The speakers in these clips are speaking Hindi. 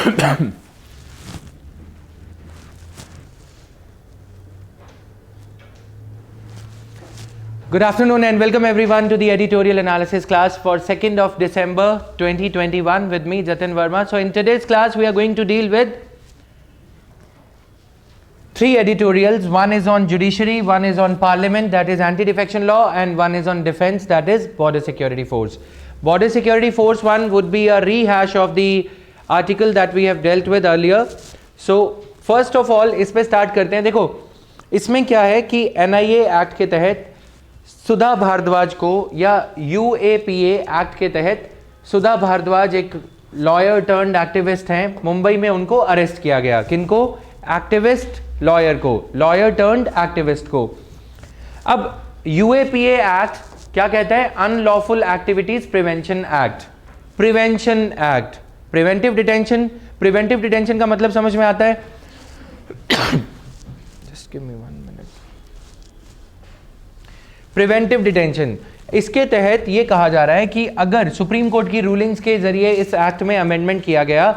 Good afternoon and welcome everyone to the editorial analysis class for 2nd of December 2021 with me Jatin Verma. So in today's class we are going to deal with 3 editorials. One is on judiciary, one is on parliament, that is anti-defection law, and one is on defense, that is border security force. Border security force one would be a rehash of the article that we have dealt with earlier. So first of all इस पे start करते हैं. देखो इसमें क्या है कि NIA एक्ट के तहत सुधा भारद्वाज को, या UAPA एक्ट के तहत सुधा भारद्वाज एक लॉयर टर्न्ड एक्टिविस्ट हैं, मुंबई में उनको अरेस्ट किया गया. किनको? एक्टिविस्ट लॉयर को, लॉयर टर्न्ड एक्टिविस्ट को. अब UAPA एक्ट क्या कहता है? Unlawful activities prevention act, prevention act, preventive detention. Preventive detention का मतलब समझ में आता है? Just give me 1 minute. Preventive detention, इसके तहत ये कहा जा रहा है कि अगर सुप्रीम कोर्ट की रूलिंग्स के जरिए इस एक्ट में अमेंडमेंट किया गया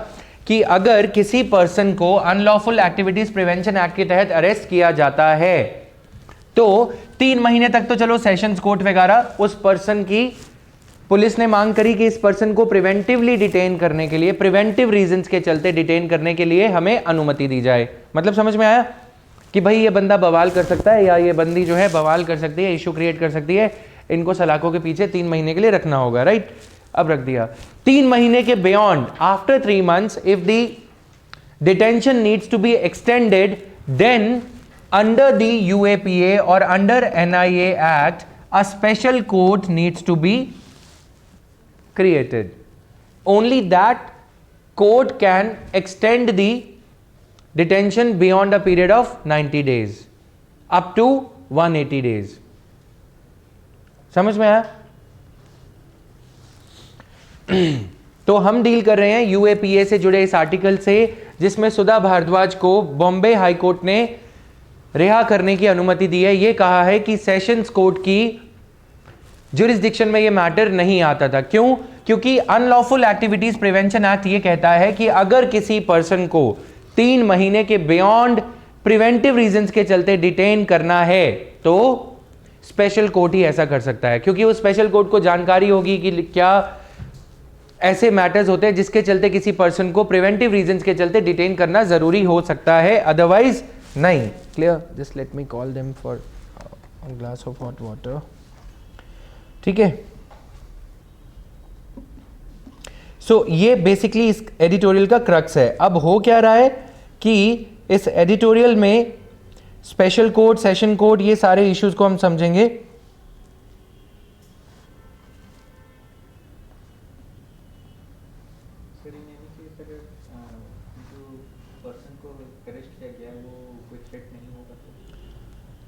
कि अगर किसी पर्सन को अनलॉफुल एक्टिविटीज प्रिवेंशन एक्ट के तहत अरेस्ट किया जाता है तो 3 महीने तक तो चलो सेशंस कोर्ट वगैरह उस पर्सन की, पुलिस ने मांग करी कि इस पर्सन को प्रिवेंटिवली डिटेन करने के लिए, प्रिवेंटिव रीजंस के चलते डिटेन करने के लिए हमें अनुमति दी जाए. मतलब समझ में आया कि भाई ये बंदा बवाल कर सकता है या ये बंदी जो है बवाल कर सकती है, इशू क्रिएट कर सकती है, इनको सलाखों के पीछे 3 महीने के लिए रखना होगा. राइट, अब रख दिया. 3 महीने के beyond, after 3 months, if the detention needs to be extended, then under the UAPA और under NIA act a special court needs to be created. Only that court can extend the detention beyond a period of 90 days up to 180 days. समझ में आया? तो हम डील कर रहे हैं UAPA से जुड़े इस आर्टिकल से, जिसमें सुधा भारद्वाज को बॉम्बे हाई कोर्ट ने रिहा करने की अनुमति दी है. यह कहा है कि सेशंस कोर्ट की ज्यूरिसडिक्शन में ये मैटर नहीं आता था. क्यों? क्योंकि अनलॉफुल एक्टिविटीज प्रिवेंशन एक्ट ये कहता है कि अगर किसी पर्सन को 3 महीने के बियॉन्ड प्रिवेंटिव रीजंस के चलते डिटेन करना है तो स्पेशल कोर्ट ही ऐसा कर सकता है, क्योंकि उस स्पेशल कोर्ट को जानकारी होगी कि क्या ऐसे मैटर्स होते हैं जिसके चलते किसी पर्सन को प्रिवेंटिव रीजंस के चलते डिटेन करना जरूरी हो सकता है, अदरवाइज नहीं. Clear? Just let me call them for a glass of hot water. ठीक है. सो ये बेसिकली इस एडिटोरियल का क्रक्स है. अब हो क्या रहा है कि इस एडिटोरियल में स्पेशल कोर्ट, सेशन कोर्ट, ये सारे इश्यूज को हम समझेंगे.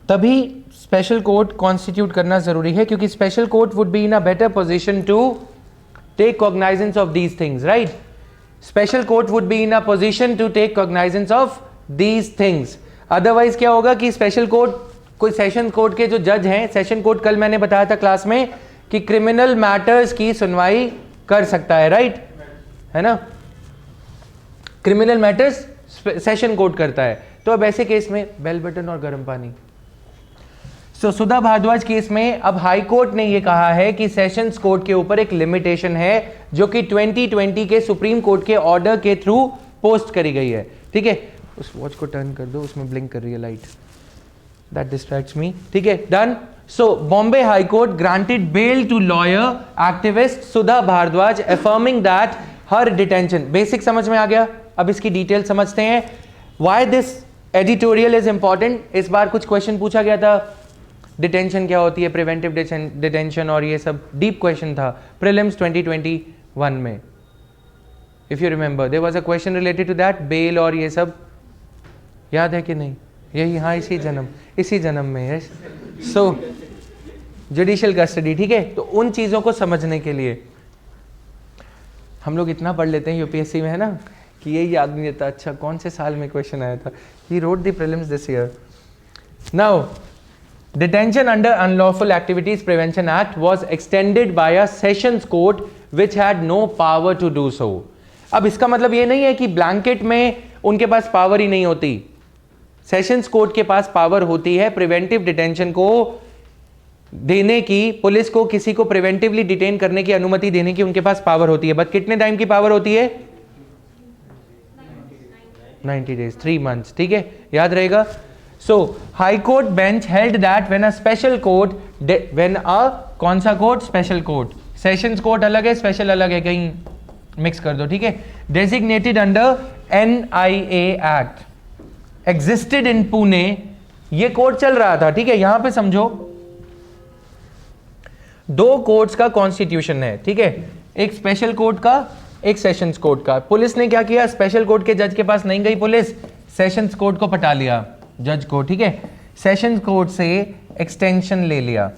तभी स्पेशल कोर्ट कॉन्स्टिट्यूट करना जरूरी है, क्योंकि special court would be in a better position to take cognizance of these things, right? Special court would be in a position to take cognizance of these things. Otherwise क्या होगा कि स्पेशल कोर्ट, कोई सेशन कोर्ट के जो जज हैं, सेशन कोर्ट कल मैंने बताया था क्लास में कि क्रिमिनल मैटर्स की सुनवाई कर सकता है, राइट? है ना? क्रिमिनल मैटर्स सेशन कोर्ट करता है. तो अब ऐसे केस में बेल बटन और गर्म पानी. सो सुधा भारद्वाज केस में अब हाई कोर्ट ने यह कहा है कि सेशंस कोर्ट के ऊपर एक लिमिटेशन है जो कि 2020 के सुप्रीम कोर्ट के ऑर्डर के थ्रू पोस्ट करी गई है. ठीक है, उस वॉच को टर्न कर दो, उसमें ब्लिंक कर रही है लाइट, दैट डिस्ट्रैक्ट्स मी. ठीक है, done. So Bombay high court granted bail to lawyer activist Sudha Bharadwaj, affirming that her detention. Basic समझ में आ गया. अब इसकी डिटेल समझते हैं. Why this editorial is important. इस बार कुछ क्वेश्चन पूछा गया था, डिटेंशन क्या होती है, प्रिवेंटिव डिटेंशन, और ये सब डीप क्वेश्चन था प्रीलिम्स 2021 में. If you remember there was a question related to that, bail और ये सब, याद है कि नहीं? यही, हाँ, इसी जन्म में है. सो जुडिशियल कस्टडी. ठीक है, तो उन चीज़ों को समझने के लिए हम लोग इतना पढ़ लेते हैं यूपीएससी में, है ना, कि यही याद नहीं रहता. अच्छा कौन से साल में क्वेश्चन आया था? He wrote the prelims this year. Now detention under unlawful activities prevention act was extended by a sessions court which had no power to do so. अब इसका मतलब ये नहीं है कि ब्लैंकेट में उनके पास पावर ही नहीं होती। सेशंस कोर्ट के पास पावर होती है प्रिवेंटिव डिटेंशन को देने की, पुलिस को किसी को प्रिवेंटिवली डिटेन करने की अनुमति देने की उनके पास पावर होती है। बट कितने टाइम की पावर होती है? 90 डेज, 3 मंथ्स। ठीक है, याद रहेगा। So high court bench held that when a special court, when a कौन सा court? Special court. Sessions court अलग है, स्पेशल अलग है, कहीं मिक्स कर दो। ठीक है, designated under NIA act existed in Pune, ये कोर्ट चल रहा था। ठीक है, यहां पे समझो 2 कोर्ट्स का कॉन्स्टिट्यूशन है। ठीक है, एक स्पेशल कोर्ट का, एक सेशंस कोर्ट का। पुलिस ने क्या किया? स्पेशल कोर्ट के जज के पास नहीं गई पुलिस, सेशंस कोर्ट को पटा लिया जज को। ठीक है, सेशंस कोर्ट से एक्सटेंशन ले लिया।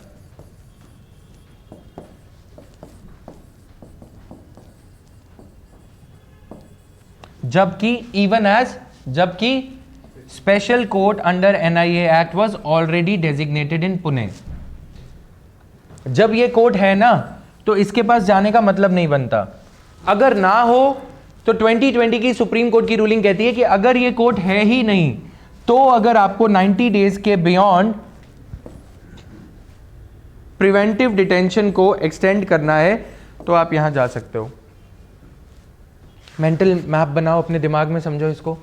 जबकि special court under NIA act was already designated in Pune. जब ये कोर्ट है ना, तो इसके पास जाने का मतलब नहीं बनता। अगर ना हो तो 2020 की सुप्रीम कोर्ट की रूलिंग कहती है कि अगर ये कोर्ट है ही नहीं, तो अगर आपको 90 डेज के बियॉन्ड प्रिवेंटिव डिटेंशन को एक्सटेंड करना है तो आप यहां जा सकते हो। मेंटल मैप बनाओ, अपने दिमाग में समझो इसको।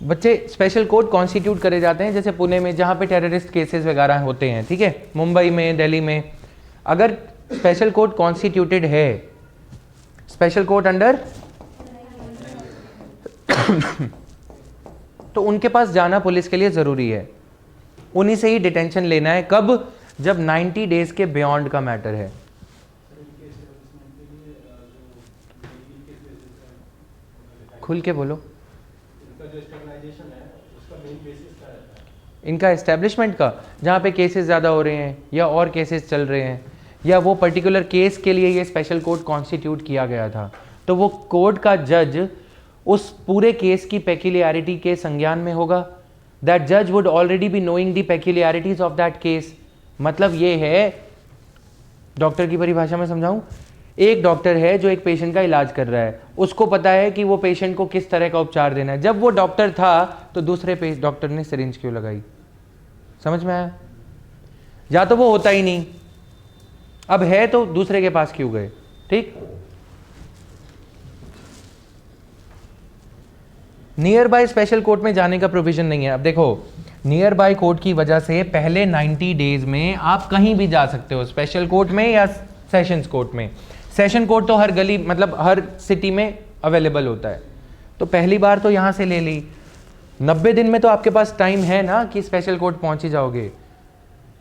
बच्चे, स्पेशल कोर्ट कॉन्स्टिट्यूट करे जाते हैं जैसे पुणे में, जहां पे टेररिस्ट केसेस वगैरह होते हैं। ठीक है, मुंबई में, दिल्ली में। अगर स्पेशल कोर्ट कॉन्स्टिट्यूटेड है, स्पेशल कोर्ट अंडर तो उनके पास जाना पुलिस के लिए जरूरी है। उन्हीं से ही डिटेंशन लेना है। कब? जब 90 डेज के बियॉन्ड का मैटर है। खुल के बोलो। इनका एस्टेब्लिशमेंट का, जहाँ पे केसेस ज़्यादा हो रहे हैं या और केसेस चल रहे हैं, या वो पर्टिकुलर केस के लिए ये स्पेशल कोर्ट कॉन्स्टिट्यूट किया गया था, तो वो कोर्ट का जज उस पूरे केस की पेक्यूलियरिटी के संज्ञान में होगा। दैट जज would already be knowing the peculiarities of that case. मतलब ये है, डॉक्टर की परिभाषा में समझाऊं, एक डॉक्टर है जो एक पेशेंट का इलाज कर रहा है, उसको पता है कि वो पेशेंट को किस तरह का उपचार देना है। जब वो डॉक्टर था तो दूसरे डॉक्टर ने सिरिंज क्यों लगाई? समझ में आया? या तो वो होता ही नहीं, अब है तो दूसरे के पास क्यों गए? ठीक, नियर बाय स्पेशल कोर्ट में जाने का प्रोविजन नहीं है। अब देखो, नियर बाय कोर्ट की वजह से पहले 90 डेज में आप कहीं भी जा सकते हो, स्पेशल कोर्ट में या सेशंस कोर्ट में। सेशन कोर्ट तो हर गली, मतलब हर सिटी में अवेलेबल होता है। तो पहली बार तो यहां से ले ली, 90 दिन में तो आपके पास टाइम है ना कि स्पेशल कोर्ट पहुंच ही जाओगे।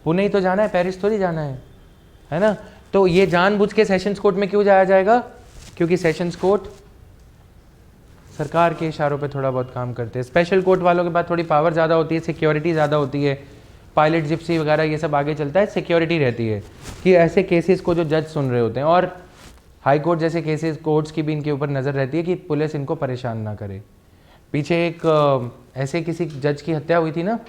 पुणे ही तो जाना है, पेरिस थोड़ी जाना है ना? तो ये जानबूझ के सेशंस कोर्ट में क्यों जाया जाएगा? क्योंकि सेशंस कोर्ट सरकार के इशारों पे थोड़ा बहुत काम करते हैं। स्पेशल कोर्ट वालों के पास थोड़ी पावर ज़्यादा होती है, सिक्योरिटी ज़्यादा होती है, पायलट जिप्सी वगैरह ये सब आगे चलता है, सिक्योरिटी रहती है कि ऐसे केसेस को जो जज सुन रहे होते हैं। और हाई कोर्ट जैसे केसेस, कोर्ट्स की भी इनके ऊपर नज़र रहती है कि पुलिस इनको परेशान ना करे। पीछे एक ऐसे किसी जज की हत्या हुई थी ना,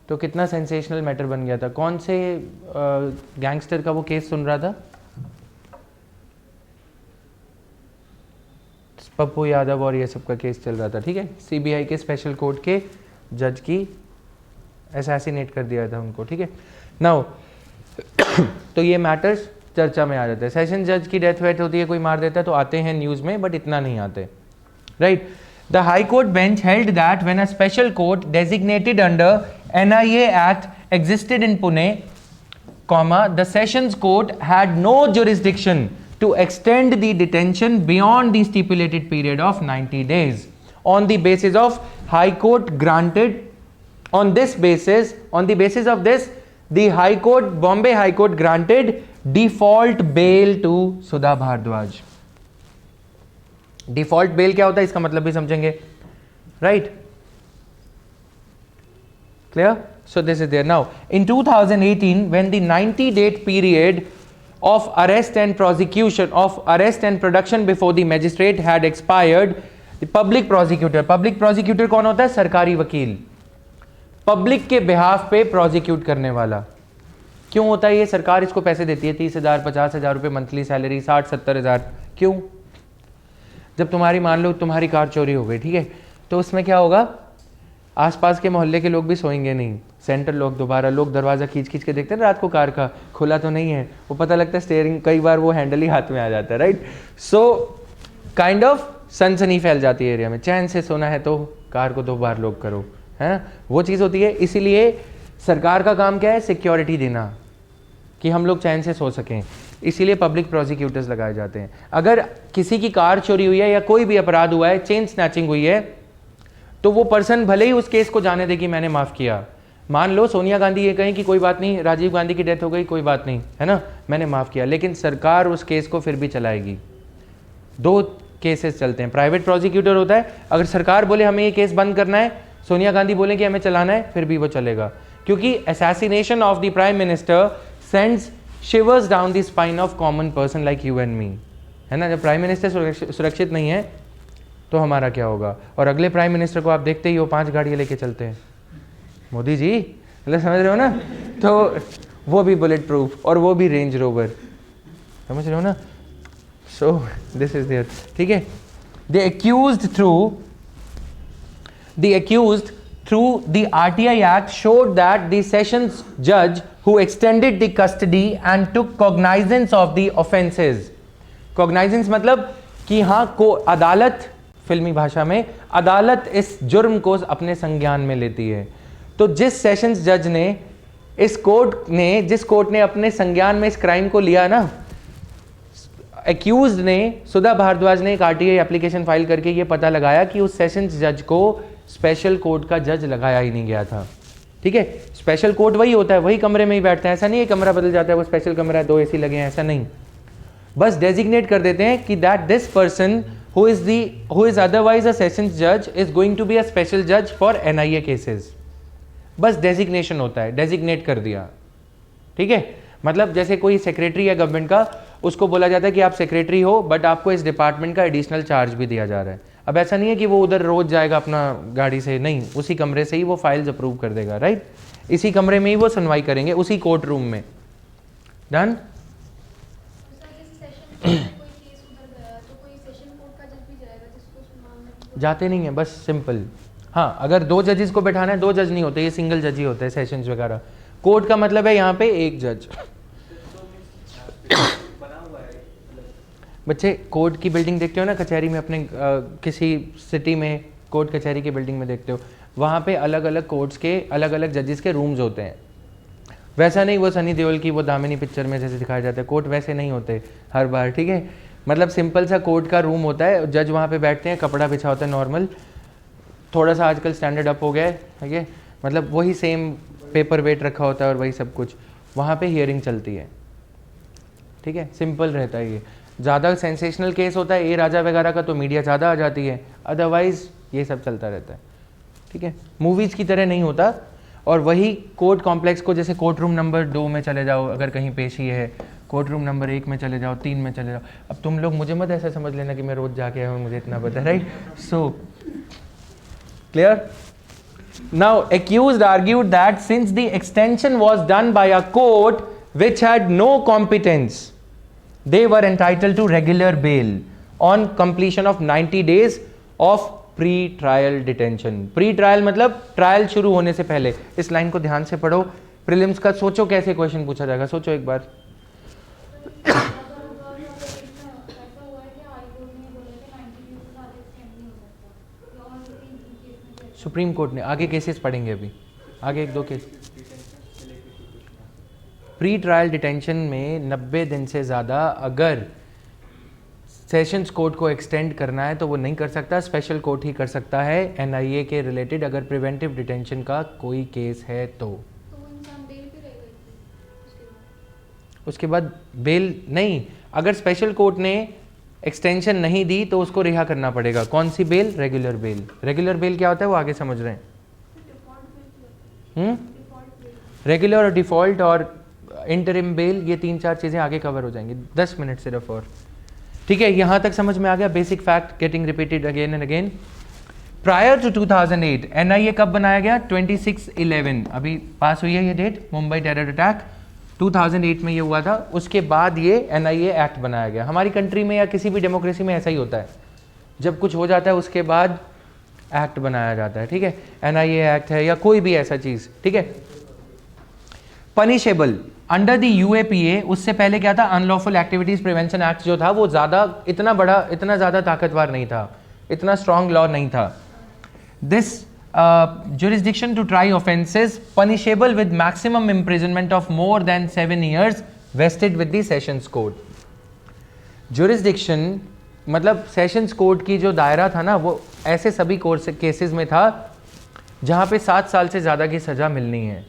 तो कितना सेंसेशनल मैटर बन गया था। कौन से गैंगस्टर का वो केस सुन रहा था? पप्पू यादव और ये सब का केस चल रहा था। ठीक है, CBI के स्पेशल कोर्ट के जज की असैसिनेट कर दिया था उनको। ठीक है, नाउ तो ये मैटर्स चर्चा में आ जाते हैं। सेशन जज की डेथ वेथ होती है, कोई मार देता है तो आते हैं न्यूज़ में, बट इतना नहीं आते। Right, the high court bench held that when a special court designated under NIA act existed in Pune, the sessions court had no jurisdiction to extend the detention beyond the stipulated period of 90 days. On the basis of High Court granted, on the basis of this, the High Court, Bombay High Court granted default bail to Sudha Bhardwaj. Default bail क्या होता है इसका मतलब भी समझेंगे, right? Clear? So this is there. Now, in 2018, when the 90-day period of arrest and production before the magistrate had expired, the public prosecutor कौन होता है? सरकारी वकील, पब्लिक के बिहाफ पे प्रोसिक्यूट करने वाला। क्यों होता है ये? सरकार इसको पैसे देती है 30,000 50,000 रुपये मंथली सैलरी, 60-70,000। क्यों? जब तुम्हारी मान लो तुम्हारी कार चोरी हो गई, ठीक है, तो उसमें क्या होगा, आसपास के मोहल्ले के लोग भी सोएंगे नहीं, सेंटर लोग, दोबारा लोग दरवाज़ा खींच खींच के देखते हैं रात को कार का खुला तो नहीं है, वो पता लगता है स्टीयरिंग, कई बार वो हैंडल ही हाथ में आ जाता है, राइट। सो काइंड ऑफ सनसनी फैल जाती है एरिया में। चैन से सोना है तो कार को 2 बार लॉक करो, है ना, वो चीज़ होती है। इसीलिए सरकार का काम क्या है? सिक्योरिटी देना, कि हम लोग चैन से सो सकें। इसीलिए पब्लिक प्रोसिक्यूटर्स लगाए जाते हैं। अगर किसी की कार चोरी हुई है या कोई भी अपराध हुआ है, चेन स्नैचिंग हुई है, तो वो पर्सन भले ही उस केस को जाने दे कि मैंने माफ़ किया। मान लो सोनिया गांधी ये कहें कि कोई बात नहीं, राजीव गांधी की डेथ हो गई, कोई बात नहीं, है ना, मैंने माफ़ किया, लेकिन सरकार उस केस को फिर भी चलाएगी। 2 केसेस चलते हैं। प्राइवेट प्रोसिक्यूटर होता है, अगर सरकार बोले हमें ये केस बंद करना है, सोनिया गांधी बोले कि हमें चलाना है, फिर भी वो चलेगा, क्योंकि assassination of the prime minister sends शिवर्स down the spine of common person like you and me, है ना। जब प्राइम मिनिस्टर सुरक्षित नहीं है तो हमारा क्या होगा? और अगले प्राइम मिनिस्टर को आप देखते ही हो 5 गाड़ियाँ लेके चलते हैं, मोदी जी, मतलब समझ रहे हो ना, तो वो भी बुलेट प्रूफ और वो भी रेंज रोवर, समझ रहे हो ना। सो दिस इज देयर, ठीक है। The accused through the RTI Act showed that the sessions judge who extended the custody and took cognizance of the offences. Cognizance मतलब कि हाँ को अदालत, फिल्मी भाषा में अदालत इस जुर्म को अपने संज्ञान में लेती है। तो जिस सेशंस जज ने जिस कोर्ट ने अपने संज्ञान में इस क्राइम को लिया ना, एक्यूज्ड ने, सुधा भारद्वाज ने एक RTI एप्लीकेशन फाइल करके ये पता लगाया कि उस सेशंस जज को स्पेशल कोर्ट का जज लगाया ही नहीं गया था, ठीक है। स्पेशल कोर्ट वही होता है, वही कमरे में ही बैठते हैं, ऐसा नहीं है कमरा बदल जाता है, वो स्पेशल कमरा है, 2 AC लगे हैं, ऐसा नहीं। बस डेजिग्नेट कर देते हैं कि that this person who is otherwise a sessions जज is going to be a special जज फॉर NIA केसेस। बस डेजिग्नेशन होता है, डेजिग्नेट कर दिया, ठीक है। मतलब जैसे कोई सेक्रेटरी है गवर्नमेंट का, उसको बोला जाता है कि आप सेक्रेटरी हो, बट आपको इस डिपार्टमेंट का एडिशनल चार्ज भी दिया जा रहा है। अब ऐसा नहीं है कि वो उधर रोज जाएगा अपना गाड़ी से, नहीं, उसी कमरे से ही वो फाइल्स अप्रूव कर देगा, राइट। इसी कमरे में ही वो सुनवाई करेंगे, उसी कोर्ट रूम में। डन। जाते नहीं है, बस सिंपल। हाँ, अगर 2 जजेस को बैठाना है, 2 जज नहीं होते, ये सिंगल जज ही होते हैं सेशंस वगैरह। कोर्ट का मतलब है यहाँ पे 1 जज। बच्चे कोर्ट की बिल्डिंग देखते हो ना, कचहरी में अपने किसी सिटी में कोर्ट कचहरी की बिल्डिंग में देखते हो, वहाँ पे अलग अलग कोर्ट्स के अलग अलग जजेस के रूम्स होते हैं। वैसा नहीं वो सनी देओल की वो दामिनी पिक्चर में जैसे दिखाया जाता है, कोर्ट वैसे नहीं होते हर बार, ठीक है। मतलब सिंपल सा कोर्ट का रूम होता है, जज वहाँ पे बैठते हैं, कपड़ा बिछा होता है नॉर्मल, थोड़ा सा आजकल स्टैंडर्ड अप हो गया है, ठीक है, मतलब वही सेम पेपर वेट रखा होता है और वही सब कुछ, वहाँ पे हियरिंग चलती है, ठीक है। सिंपल रहता है ये। ज़्यादा सेंसेशनल केस होता है ए राजा वगैरह का तो मीडिया ज़्यादा आ जाती है, अदरवाइज ये सब चलता रहता है, ठीक है। मूवीज़ की तरह नहीं होता। और वही कोर्ट कॉम्प्लेक्स को, जैसे कोर्ट रूम नंबर 2 में चले जाओ, अगर कहीं पेशी है, कोर्ट रूम नंबर 1 में चले जाओ, 3 में चले जाओ। अब तुम लोग मुझे मत ऐसा समझ लेना कि मैं रोज़ जाके आया हूँ, मुझे इतना पता है, right. So clear. Now accused argued that since the extension was done by a court which had no competence, they were entitled to regular bail on completion of 90 days of pre-trial detention. Pre-trial मतलब ट्रायल शुरू होने से पहले। इस लाइन को ध्यान से पढ़ो, प्रीलिम्स का सोचो कैसे क्वेश्चन पूछा जाएगा, सोचो एक बार। सुप्रीम कोर्ट ने, आगे केसेस पढ़ेंगे अभी, आगे 1-2 केस। प्री ट्रायल डिटेंशन में 90 दिन से ज़्यादा अगर सेशंस कोर्ट को एक्सटेंड करना है तो वो नहीं कर सकता, स्पेशल कोर्ट ही कर सकता है NIA के रिलेटेड, अगर प्रिवेंटिव डिटेंशन का कोई केस है तो इंसान बेल पे रहेगा। उसके बाद बेल नहीं, अगर स्पेशल कोर्ट ने एक्सटेंशन नहीं दी तो उसको रिहा करना पड़ेगा। कौन सी bail? Regular bail. Regular bail क्या होता है वो आगे समझ रहे हैं। रेगुलर और डिफॉल्ट और इंटरिम बेल, ये 3-4 चीजें आगे कवर हो जाएंगी, 10 मिनट सिर्फ और, ठीक है। यहां तक समझ में आ गया। Basic fact getting repeated again and again. Prior to 2008 NIA कब बनाया गया? 26/11, अभी पास हुई है ये डेट, मुंबई टेरर अटैक 2008 में ये हुआ था, उसके बाद ये NIA एक्ट बनाया गया। हमारी कंट्री में या किसी भी डेमोक्रेसी में ऐसा ही होता है, जब कुछ हो जाता है उसके बाद एक्ट बनाया जाता है, ठीक है। NIA एक्ट है या कोई भी ऐसा चीज़, ठीक है। पनिशेबल अंडर द UAPA, उससे पहले क्या था, अनलॉफुल एक्टिविटीज प्रिवेंशन एक्ट जो था वो ज़्यादा इतना बड़ा, इतना ज़्यादा ताकतवर नहीं था, इतना स्ट्रॉन्ग लॉ नहीं था। This jurisdiction to try offences punishable with maximum imprisonment of more than 7 years vested with the sessions court। jurisdiction मतलब सेशंस कोर्ट की जो दायरा था ना, वो ऐसे सभी केसेस में था जहां पे 7 साल से ज़्यादा की सज़ा मिलनी है,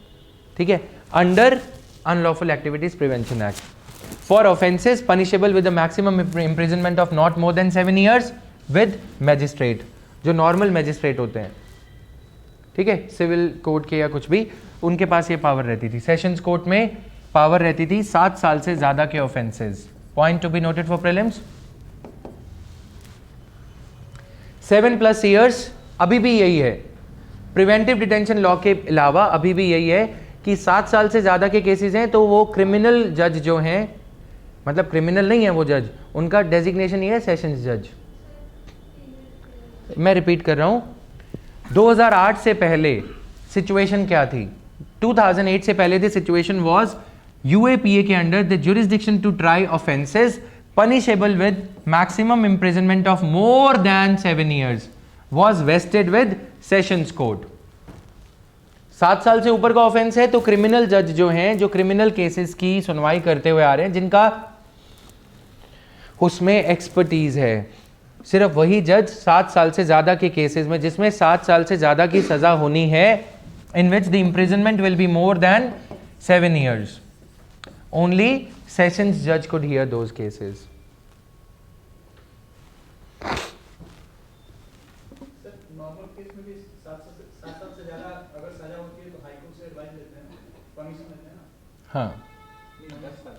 ठीक है, under unlawful activities prevention act for offences punishable with the maximum imprisonment of not more than 7 years with magistrate, जो नॉर्मल मैजिस्ट्रेट होते हैं, ठीक है, सिविल कोर्ट के या कुछ भी, उनके पास ये पावर रहती थी। सेशंस कोर्ट में पावर रहती थी 7 साल से ज़्यादा के offences. Point to be noted for prelims. 7+ years अभी भी यही है, प्रिवेंटिव डिटेंशन लॉ के अलावा अभी भी यही है कि 7 साल से ज़्यादा के केसेस हैं तो वो क्रिमिनल जज जो हैं, मतलब क्रिमिनल नहीं है वो जज, उनका डेजिग्नेशन ये है सेशंस जज। मैं रिपीट कर रहा हूँ, 2008 से पहले सिचुएशन क्या थी, 2008 से पहले द सिचुएशन वाज UAPA के under the jurisdiction to try offences punishable with maximum imprisonment of more than 7 years was vested with sessions court. 7 साल से ऊपर का ऑफेंस है तो क्रिमिनल जज जो हैं, जो क्रिमिनल केसेस की सुनवाई करते हुए आ रहे हैं, जिनका उसमें एक्सपर्टीज है, सिर्फ वही जज 7 साल से ज़्यादा के केसेस में, जिसमें 7 साल से ज़्यादा की सज़ा होनी है, in which the imprisonment will be more than 7 years, only sessions जज कुड हियर दोज केसेस। हाँ,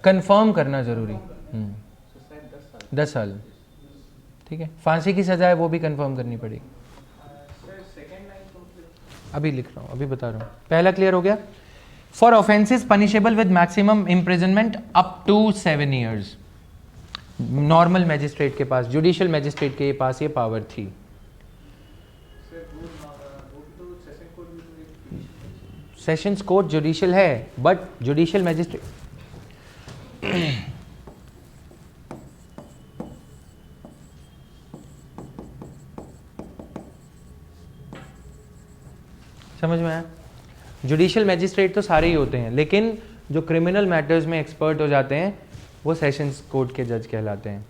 कंफर्म करना जरूरी, 10 साल, ठीक है। फांसी की सजा है वो भी कंफर्म करनी पड़ेगी। अभी लिख रहा हूँ, अभी बता रहा हूँ। पहला क्लियर हो गया। For offences punishable with maximum imprisonment up to 7 years, normal magistrate के पास, जुडिशियल मैजिस्ट्रेट के पास ये पावर थी। सेशंस कोर्ट जुडिशियल है, बट जुडिशियल मैजिस्ट्रेट समझ में आया। जुडिशियल मैजिस्ट्रेट तो सारे ही होते हैं, लेकिन जो क्रिमिनल मैटर्स में एक्सपर्ट हो जाते हैं वो सेशंस कोर्ट के जज कहलाते हैं,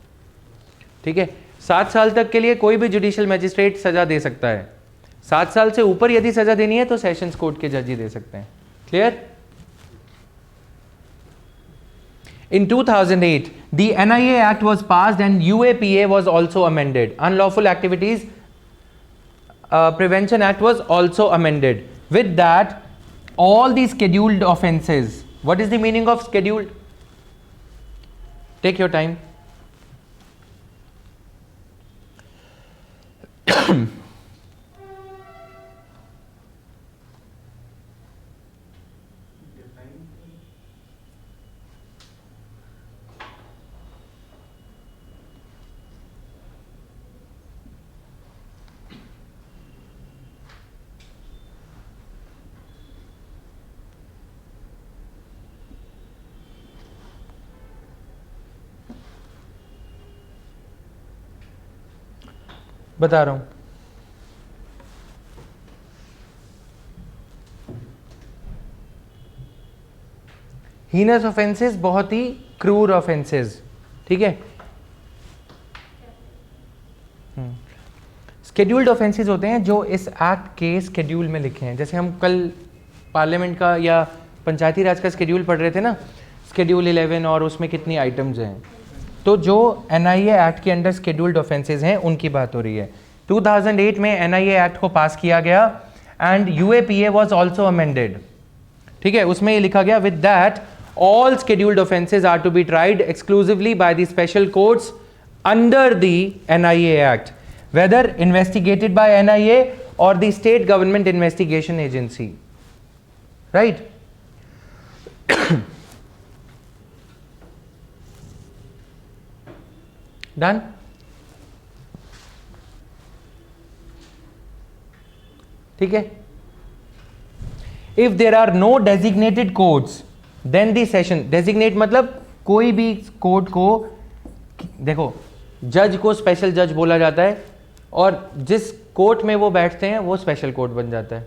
ठीक है। 7 साल तक के लिए कोई भी जुडिशियल मैजिस्ट्रेट सजा दे सकता है, 7 साल से ऊपर यदि सजा देनी है तो सेशंस कोर्ट के जज ही दे सकते हैं। Clear. In 2008, the NIA Act was passed and UAPA was also amended. Unlawful Activities Prevention Act was also amended. With that, all the scheduled offences. What is the meaning of scheduled? Take your time. बता रहा हूं। हीनस ऑफेंसेस बहुत ही क्रूर ऑफेंसेस, ठीक है। स्केड्यूल्ड ऑफेंसेस होते हैं जो इस एक्ट के स्केड्यूल में लिखे हैं। जैसे हम कल पार्लियामेंट का या पंचायती राज का स्केड्यूल पढ़ रहे थे ना, स्केड्यूल 11, और उसमें कितनी आइटम्स हैं। तो जो NIA एक्ट के अंडर स्केड्यूल्ड ऑफेंसेस हैं उनकी बात हो रही है। 2008 में NIA एक्ट को पास किया गया and UAPA was also amended, ठीक है। उसमें ये लिखा गया with that all scheduled offences are to be tried exclusively by the special courts under the NIA act, whether investigated by NIA or the state government investigation agency, right? Done. ठीक है. If there are no designated courts then the session, designate मतलब कोई भी कोर्ट को, देखो जज को स्पेशल जज बोला जाता है और जिस कोर्ट में वो बैठते हैं वो स्पेशल कोर्ट बन जाता है.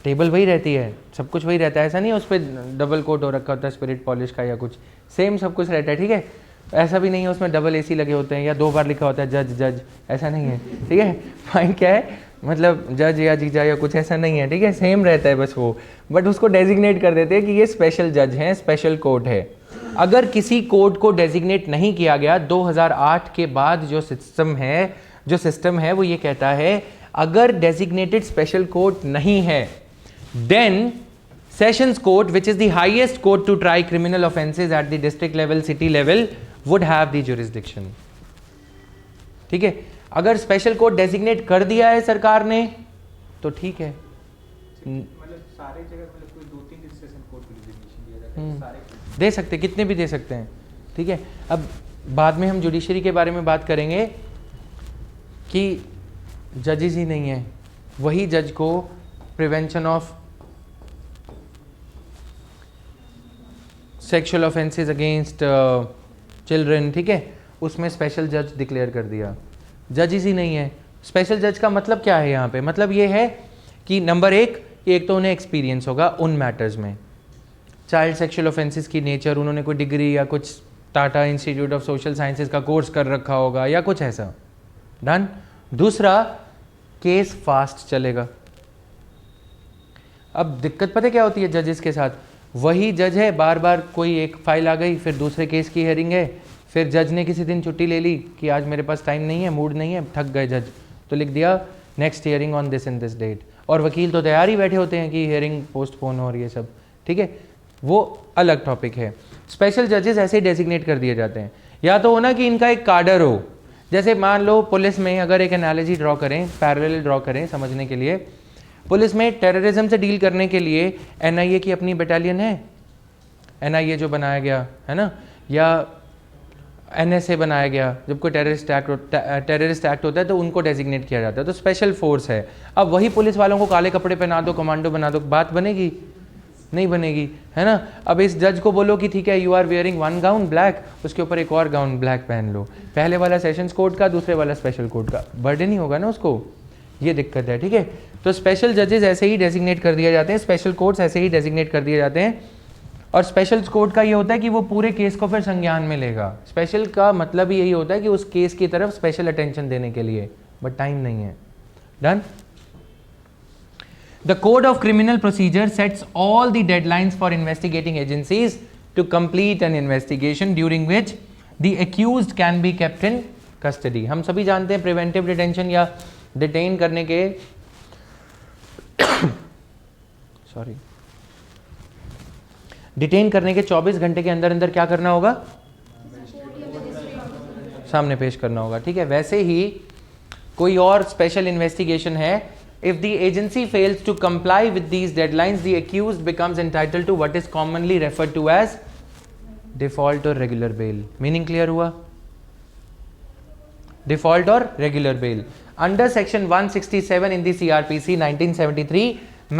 टेबल वही रहती है, सब कुछ वही रहता है, ऐसा नहीं है उस पर डबल कोट हो रखा होता है स्पिरिट पॉलिश का या कुछ, सेम सब कुछ रहता है. ठीक है, ऐसा भी नहीं है उसमें डबल एसी लगे होते हैं या 2 बार लिखा होता है जज जज, ऐसा नहीं है. ठीक है, पॉइंट क्या है, मतलब जज या जीजा या कुछ ऐसा नहीं है. ठीक है, सेम रहता है बस वो, बट उसको डेजिग्नेट कर देते हैं कि ये स्पेशल जज हैं, स्पेशल कोर्ट है. अगर किसी कोर्ट को डेजिग्नेट नहीं किया गया, 2008 के बाद जो सिस्टम है वो ये कहता है अगर डेजिग्नेटेड स्पेशल कोर्ट नहीं है, then sessions court, which is the highest court to try criminal offences at the district level, city level, would have the jurisdiction. ठीक है, अगर स्पेशल कोर्ट डेजिग्नेट कर दिया है सरकार ने तो ठीक है. मतलब सारे जगह मतलब कोई 2-3 सेशन कोर्ट को डेजिग्नेशन दिया जाता है, सारे दे सकते, कितने भी दे सकते हैं. ठीक है, अब बाद में हम जुडिशरी के बारे में बात करेंगे कि जजेस ही नहीं है, वही जज को prevention of sexual offences against children, ठीक है, उसमें स्पेशल जज डिक्लेयर कर दिया. जजेस ही नहीं है. स्पेशल जज का मतलब क्या है यहाँ पे, मतलब ये है कि नंबर एक तो उन्हें एक्सपीरियंस होगा उन मैटर्स में, चाइल्ड सेक्सुअल ऑफेंसेस की नेचर, उन्होंने कोई डिग्री या कुछ Tata institute of social sciences का कोर्स कर रखा होगा या कुछ ऐसा. डन. दूसरा, केस फास्ट चलेगा. अब दिक्कत पता क्या होती है जजेस के साथ, वही जज है, बार बार कोई एक फाइल आ गई, फिर दूसरे केस की हेयरिंग है, फिर जज ने किसी दिन छुट्टी ले ली कि आज मेरे पास टाइम नहीं है, मूड नहीं है, थक गए जज, तो लिख दिया next hearing on this in this date, और वकील तो तैयार ही बैठे होते हैं कि हियरिंग पोस्टपोन हो रही है सब. ठीक है, वो अलग टॉपिक है. स्पेशल जजेस ऐसे ही डेजिग्नेट कर दिए जाते हैं. या तो हो ना कि इनका एक कार्डर हो, जैसे मान लो पुलिस में, अगर एक एनालॉजी ड्रॉ करें, पैरेलल ड्रॉ करें समझने के लिए, पुलिस में टेररिज्म से डील करने के लिए एनआईए की अपनी बटालियन है, एनआईए जो बनाया गया है ना, या एनएसए बनाया गया, जब कोई टेररिस्ट एक्ट होता है तो उनको डेजिग्नेट किया जाता है, तो स्पेशल फोर्स है. अब वही पुलिस वालों को काले कपड़े पहना दो, कमांडो बना दो, बात बनेगी? नहीं बनेगी, है ना. अब इस जज को बोलो कि ठीक है you are wearing one gown black, उसके ऊपर एक और गाउन ब्लैक पहन लो, पहले वाला सेशंस कोर्ट का, दूसरे वाला स्पेशल कोर्ट का, बर्डन ही होगा ना उसको, ये दिक्कत है. ठीक है, तो स्पेशल जजेस ऐसे ही डेजिग्नेट कर दिए जाते हैं, स्पेशल कोर्ट्स ऐसे ही डेजिग्नेट कर दिए जाते हैं. और स्पेशल कोर्ट का ये होता है कि वो पूरे केस को फिर संज्ञान में लेगा. स्पेशल का मतलब ही यही होता है कि उस केस की तरफ स्पेशल अटेंशन देने के लिए, बट टाइम नहीं है. Done. The Code of Criminal Procedure sets all the deadlines for investigating agencies to complete an investigation during which the accused can be kept in custody. हम सभी जानते हैं प्रिवेंटिव डिटेंशन या डिटेन करने के सॉरी डिटेन करने के 24 घंटे के अंदर अंदर क्या करना होगा, सामने पेश करना होगा. ठीक है, वैसे ही कोई और स्पेशल इन्वेस्टिगेशन है, if the agency fails to comply with these deadlines, the accused becomes entitled to what is commonly referred to as default or regular bail. Meaning clear हुआ? Default or regular bail. Under section 167 in the CRPC 1973,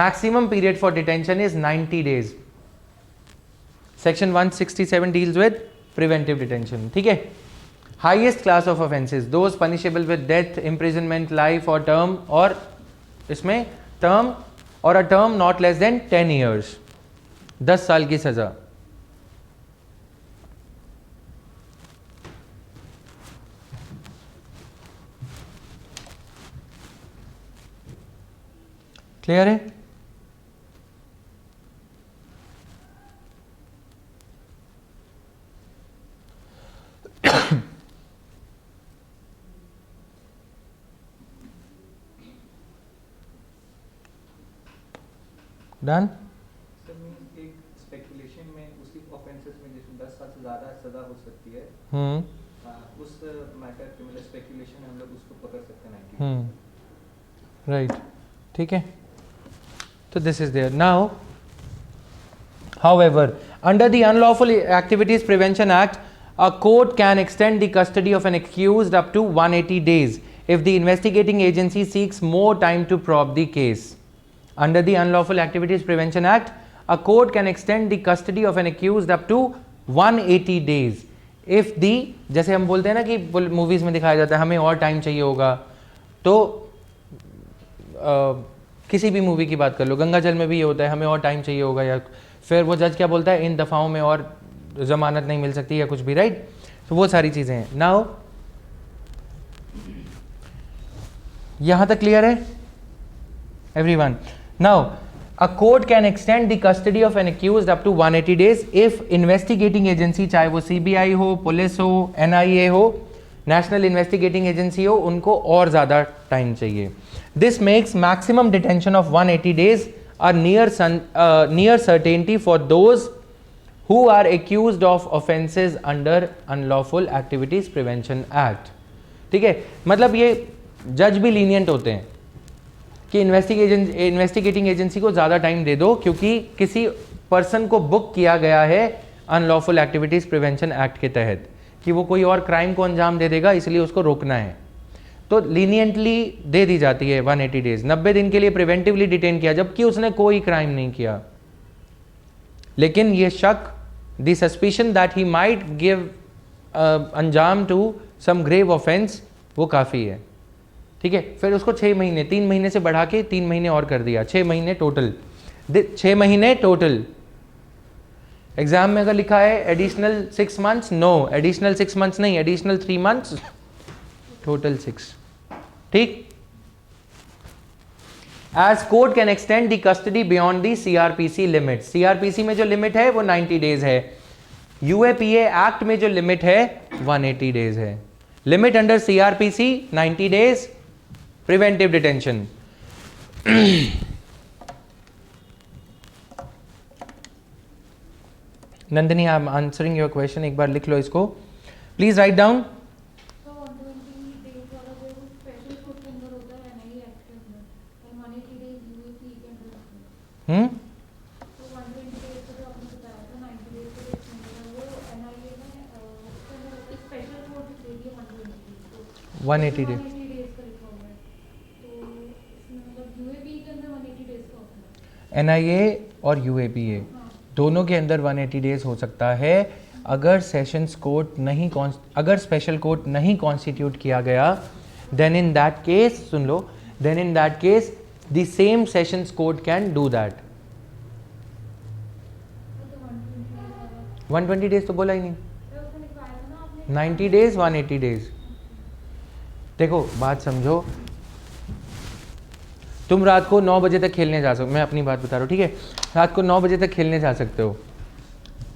maximum period for detention is 90 days. Section 167 deals with preventive detention. ठीक है? Highest class of offences, those punishable with death, imprisonment, life or term, और इसमें टर्म और a term not less than 10 years, 10 साल की सजा. क्लियर है? डन. सर मींस एक स्पेकुलेशन में उसी ऑफेंसेस में जैसे 10 साल से ज़्यादा सज़ा हो सकती है, उस मैटर के मतलब स्पेकुलेशन में हम लोग उसको पकड़ सकते हैं. राइट. ठीक है, तो this is there. Now however, under the Unlawful Activities Prevention Act, A court can extend the custody of an accused up to 180 days if the investigating agency seeks more time to probe the case. Under the Unlawful Activities Prevention Act, a court can extend the custody of an accused up to 180 days if the, जैसे हम बोलते हैं ना कि मूवीज में दिखाया जाता है हमें और टाइम चाहिए होगा, तो किसी भी मूवी की बात कर लो, गंगा जल में भी ये होता है हमें और टाइम चाहिए होगा, या फिर वो जज क्या बोलता है इन दफ़ाओं में और ज़मानत नहीं मिल सकती या कुछ भी, राइट. तो वो सारी चीज़ें हैं. नाउ यहाँ तक क्लियर है everyone? Now a court can extend the custody of an accused up to 180 days if investigating agency, चाहे वो CBI हो, पुलिस हो, NIA हो, नेशनल इन्वेस्टिगेटिंग एजेंसी हो, उनको और ज़्यादा टाइम चाहिए. This makes maximum detention of 180 days a near certainty for those who are accused of offences under Unlawful Activities Prevention Act. ठीक है, मतलब ये जज भी लीनियंट होते हैं कि इन्वेस्टिगेटिंग एजेंसी को ज़्यादा टाइम दे दो क्योंकि किसी पर्सन को बुक किया गया है अनलॉफुल एक्टिविटीज़ प्रिवेंशन एक्ट के तहत कि वो कोई और क्राइम को अंजाम दे देगा, इसलिए उसको रोकना है. तो लीनियंटली दे दी जाती है 180 डेज, 90 दिन के लिए प्रिवेंटिवली डिटेन किया जबकि उसने कोई क्राइम नहीं किया, लेकिन ये शक, the suspicion that he might give अंजाम टू सम ग्रेव ऑफेंस, वो काफ़ी है. ठीक है, फिर उसको 6 महीने, 3 महीने से बढ़ा के 3 महीने और कर दिया, 6 महीने टोटल, 6 महीने टोटल. एग्जाम में अगर लिखा है additional 6 months, no, additional 6 months नहीं, एडिशनल 3 मंथ्स, टोटल 6. ठीक. As court can extend the custody beyond the CRPC limit. CRPC में जो लिमिट है वो 90 डेज है, UAPA एक्ट में जो लिमिट है 180 डेज है. Limit under CRPC 90 days, preventive detention. Nandini, I am answering your question, एक बार लिख लो इसको, please write down. Hmm, 180 days. NIA और UAPA दोनों के अंदर 180 डेज हो सकता है अगर सेशंस कोर्ट नहीं, अगर स्पेशल कोर्ट नहीं कॉन्स्टिट्यूट किया गया, देन इन दैट केस, सुन लो, then in that case the same sessions court can do that. 120 days तो बोला ही नहीं, 90 डेज 180 डेज. देखो बात समझो, तुम रात को 9 बजे तक खेलने जा सकते हो, मैं अपनी बात बता रहा हूँ, ठीक है, रात को 9 बजे तक खेलने जा सकते हो.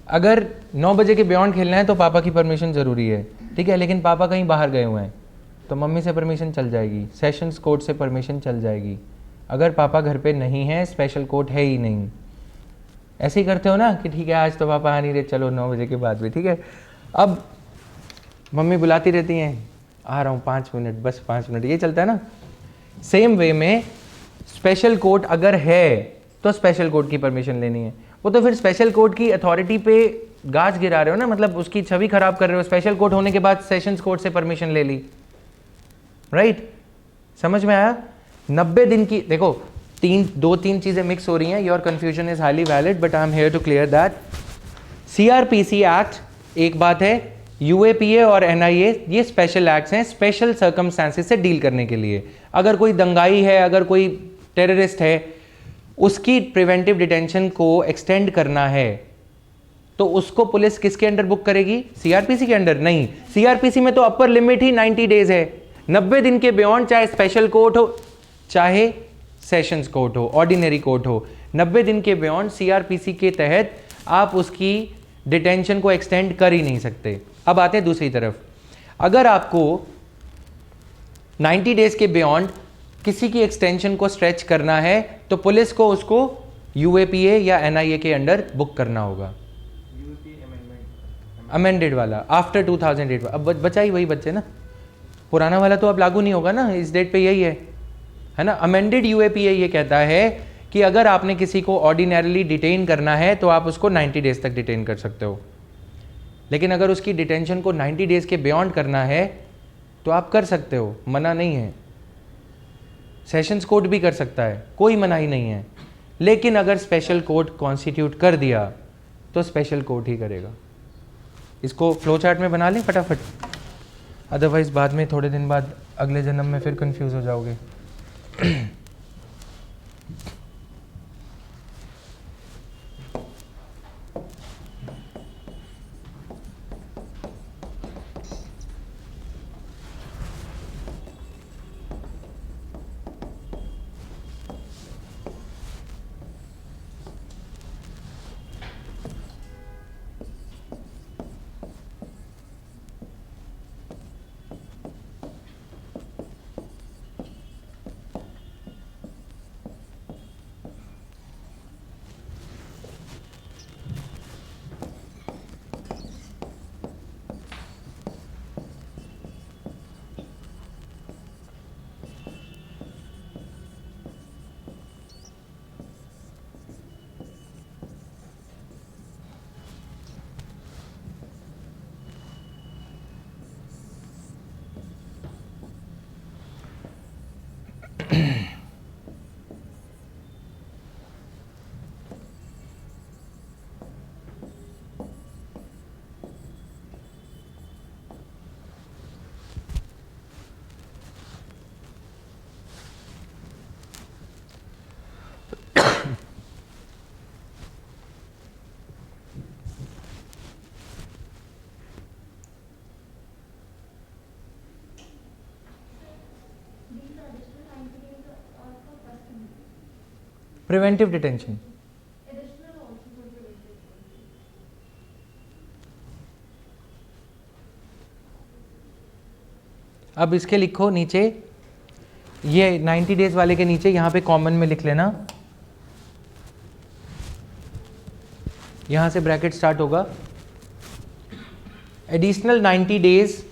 अगर 9 बजे के बियॉन्ड खेलना है तो पापा की परमिशन ज़रूरी है, ठीक है, लेकिन पापा कहीं बाहर गए हुए हैं तो मम्मी से परमिशन चल जाएगी, सेशंस कोर्ट से परमिशन चल जाएगी. अगर पापा घर पे नहीं है, स्पेशल कोर्ट है ही नहीं, ऐसे ही करते हो ना कि ठीक है आज तो पापा आ नहीं रहे, चलो 9 बजे के बाद भी, ठीक है. अब मम्मी बुलाती रहती हैं, आ रहा हूँ 5 मिनट, बस 5 मिनट, ये चलता है ना. सेम वे में स्पेशल कोर्ट अगर है तो स्पेशल कोर्ट की परमिशन लेनी है. वो तो फिर स्पेशल कोर्ट की अथॉरिटी पे गाज गिरा रहे हो ना, मतलब उसकी छवि खराब कर रहे हो. स्पेशल कोर्ट होने के बाद सेशंस कोर्ट से परमिशन ले ली, राइट? समझ में आया? 90 दिन की, देखो 2-3 चीजें मिक्स हो रही हैं. Your confusion is highly valid but I am here to clear that. CRPC act एक बात है, UAPA और NIA ये स्पेशल एक्ट्स हैं, स्पेशल सर्कमस्टांसेस से डील करने के लिए. अगर कोई दंगाई है, अगर कोई टेररिस्ट है, उसकी प्रिवेंटिव डिटेंशन को एक्सटेंड करना है तो उसको पुलिस किसके अंडर बुक करेगी? CRPC के अंडर नहीं. CRPC में तो अपर लिमिट ही 90 डेज है. 90 दिन के बियॉन्ड, चाहे स्पेशल कोर्ट हो चाहे सेशंस कोर्ट हो, ऑर्डिनरी कोर्ट हो, 90 दिन के बियॉन्ड CRPC के तहत आप उसकी डिटेंशन को एक्सटेंड कर ही नहीं सकते. अब आते हैं दूसरी तरफ, अगर आपको 90 डेज के बियॉन्ड किसी की एक्सटेंशन को स्ट्रेच करना है तो पुलिस को उसको UAPA या NIA के अंडर बुक करना होगा. अमेंडेड वाला आफ्टर 2008. अब बचा ही वही बच्चे ना, पुराना वाला तो अब लागू नहीं होगा ना, इस डेट पे यही है ना. अमेंडेड UAPA ये कहता है कि अगर आपने किसी को ऑर्डिनरीली डिटेन करना है तो आप उसको 90 डेज तक डिटेन कर सकते हो. लेकिन अगर उसकी डिटेंशन को 90 डेज के बियॉन्ड करना है तो आप कर सकते हो, मना नहीं है। सेशंस कोर्ट भी कर सकता है, कोई मनाही नहीं है। लेकिन अगर स्पेशल कोर्ट कॉन्स्टिट्यूट कर दिया तो स्पेशल कोर्ट ही करेगा। इसको फ्लो चार्ट में बना लें फटाफट, अदरवाइज बाद में थोड़े दिन बाद अगले जन्म में फिर कंफ्यूज हो जाओगे। प्रिवेंटिव डिटेंशन, अब इसके लिखो नीचे, ये 90 डेज वाले के नीचे यहाँ पे कॉमन में लिख लेना, यहाँ से ब्रैकेट स्टार्ट होगा, additional 90 days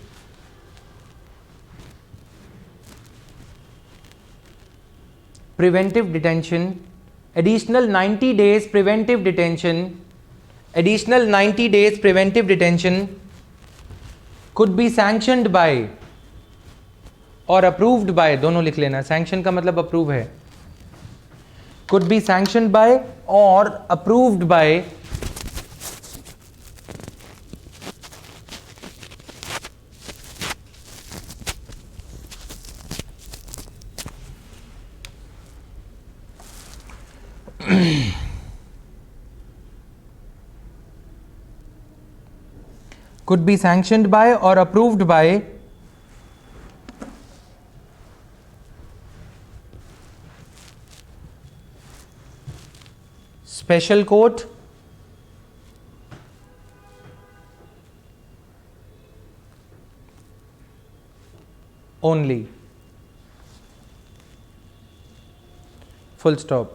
preventive detention, additional 90 days preventive detention, additional 90 days preventive detention could be sanctioned by और approved by, दोनों लिख लेना, sanction का मतलब approve है, could be sanctioned by और approved by could be sanctioned by or approved by special court only, full stop,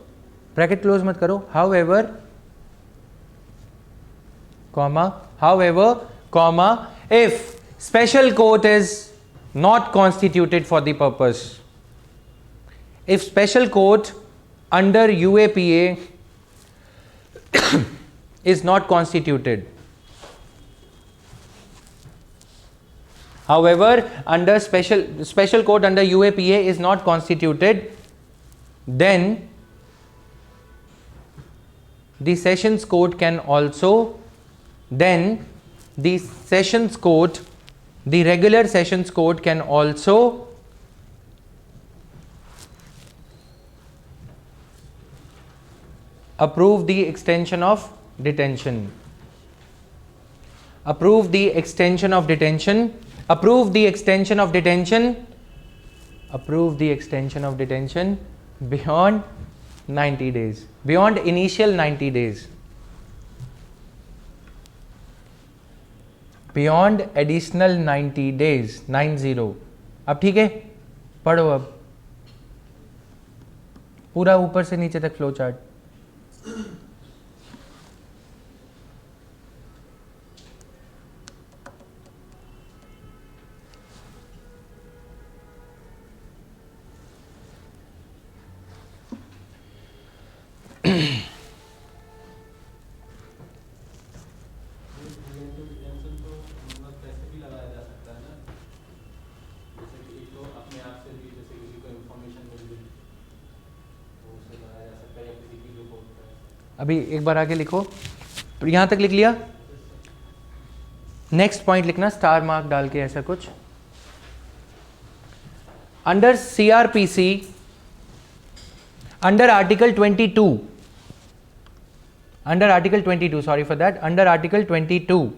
bracket close मत करो, however if special court is not constituted for the purpose, if special court under UAPA is not constituted, however under special court under UAPA is not constituted, then the sessions court can also, then the sessions court, the regular sessions court can also approve the extension of detention, approve the extension of detention, approve the extension of detention, approve the extension of detention beyond 90 days, beyond initial 90 days, beyond additional 90 days, 90। अब ठीक है, पढ़ो अब पूरा ऊपर से नीचे तक फ्लो चार्ट। अभी एक बार आगे लिखो, यहाँ तक लिख लिया, नेक्स्ट पॉइंट लिखना स्टार मार्क डाल के ऐसा कुछ। Under CRPC, under article 22, under article 22, sorry for that, under article 22,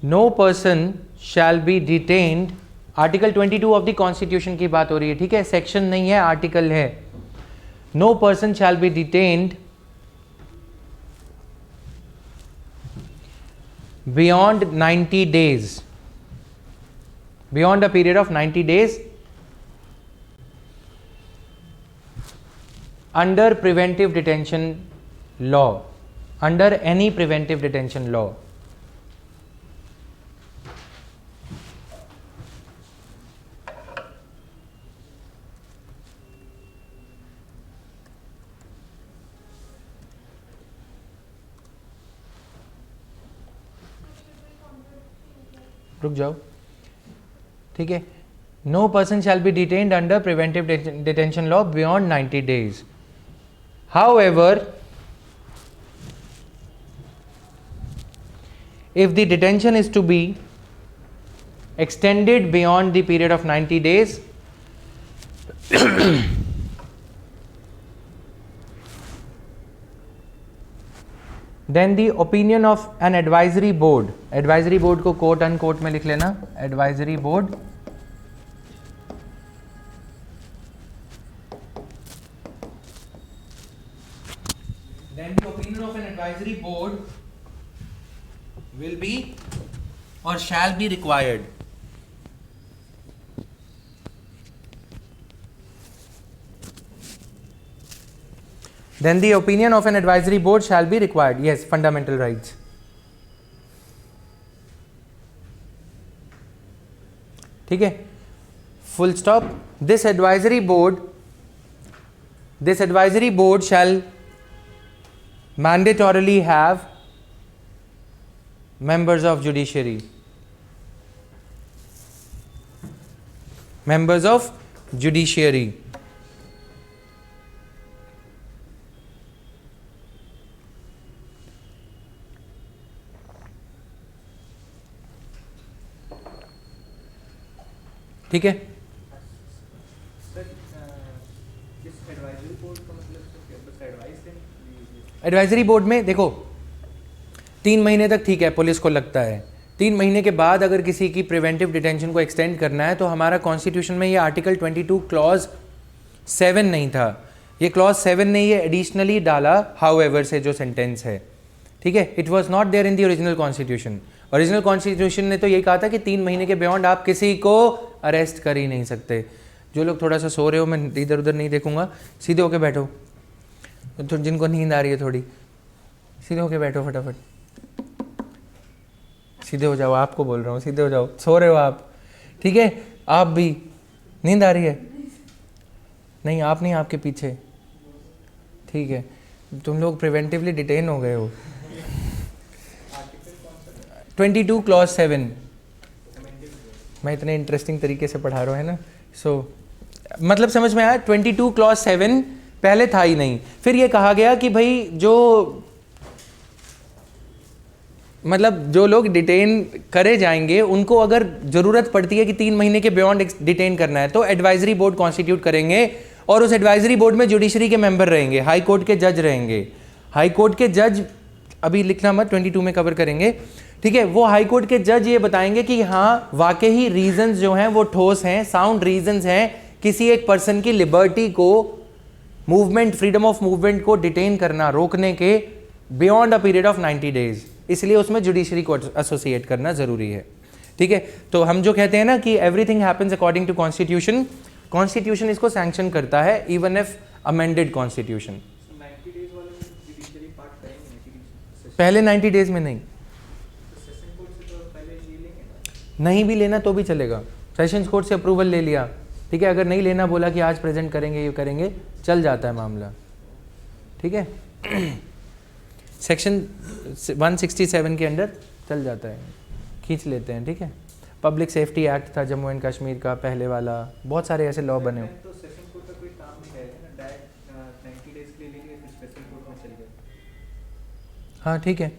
no person shall be detained, article 22 of the constitution की बात हो रही है, ठीक है, सेक्शन नहीं है, आर्टिकल है। No person shall be detained beyond 90 days, beyond a period of 90 days under preventive detention law, under any preventive detention law. रुक जाओ, ठीक है। No person shall be detained under preventive detention law beyond 90 days. However, if the detention is to be extended beyond the period of 90 days, then the opinion of an advisory board, advisory board को कोट अनकोट में लिख लेना, advisory board, then the opinion of an advisory board will be or shall be required. Then the opinion of an advisory board shall be required. Yes, fundamental rights. ठीक है, full stop. This advisory board shall mandatorily have members of judiciary. Members of judiciary. ठीक है, एडवाइजरी बोर्ड में देखो 3 महीने तक ठीक है, पुलिस को लगता है 3 महीने के बाद अगर किसी की प्रिवेंटिव डिटेंशन को एक्सटेंड करना है तो हमारा कॉन्स्टिट्यूशन में ये आर्टिकल 22 क्लॉज 7 नहीं था, ये क्लॉज 7 ने ये एडिशनली डाला हाउएवर से जो सेंटेंस है, ठीक है। It was not there in the original constitution. Original constitution ने तो यही कहा था कि 3 महीने के बियॉन्ड आप किसी को अरेस्ट कर ही नहीं सकते। जो लोग थोड़ा सा सो रहे हो, मैं इधर उधर नहीं देखूंगा, सीधे होके बैठो, तो जिनको नींद आ रही है थोड़ी सीधे होके बैठो, फटाफट सीधे हो जाओ, आपको बोल रहा हूँ सीधे हो जाओ, सो रहे हो आप, ठीक है। आप भी नींद आ रही है? नहीं, आप नहीं, आपके पीछे, ठीक है। तुम लोग प्रिवेंटिवली डिटेन हो गए हो। 22 क्लॉज 7 मैं इतने इंटरेस्टिंग तरीके से पढ़ा रहा हूँ, है ना। मतलब समझ में आया। 22 क्लॉज 7 पहले था ही नहीं। फिर ये कहा गया कि भाई जो लोग डिटेन करे जाएंगे उनको अगर ज़रूरत पड़ती है कि 3 महीने के बियॉन्ड डिटेन करना है तो एडवाइजरी बोर्ड कॉन्स्टिट्यूट करेंगे और उस एडवाइजरी बोर्ड में जुडिशरी के मेंबर रहेंगे, हाई कोर्ट के जज रहेंगे। हाई कोर्ट के जज अभी लिखना मत, 22 में कवर करेंगे, ठीक है। वो हाई कोर्ट के जज ये बताएंगे कि हाँ वाकई रीजंस जो हैं वो ठोस हैं, साउंड रीजंस हैं किसी एक पर्सन की लिबर्टी को, मूवमेंट, फ्रीडम ऑफ मूवमेंट को डिटेन करना, रोकने के beyond a period of 90 days. इसलिए उसमें जुडिशरी को एसोसिएट करना जरूरी है, ठीक है। तो हम जो कहते हैं ना कि everything happens according to constitution, constitution इसको सैंक्शन करता है, इवन इफ अमेंडेड कॉन्स्टिट्यूशन। पहले 90 डेज में नहीं भी लेना तो भी चलेगा। सेशंस कोर्ट से अप्रूवल ले लिया, ठीक है, अगर नहीं लेना बोला कि आज प्रेजेंट करेंगे, ये करेंगे, चल जाता है मामला, ठीक है। सेक्शन 167 के अंडर चल जाता है, खींच लेते हैं, ठीक है। पब्लिक सेफ्टी एक्ट था जम्मू एंड कश्मीर का पहले वाला, बहुत सारे ऐसे लॉ बने हुए। तो सेशन कोर्ट का कोई काम नहीं रहेगा ना, डायरेक्ट 90 डेज के लिए लेंगे फिर स्पेशल कोर्ट में चल गए। हाँ ठीक है,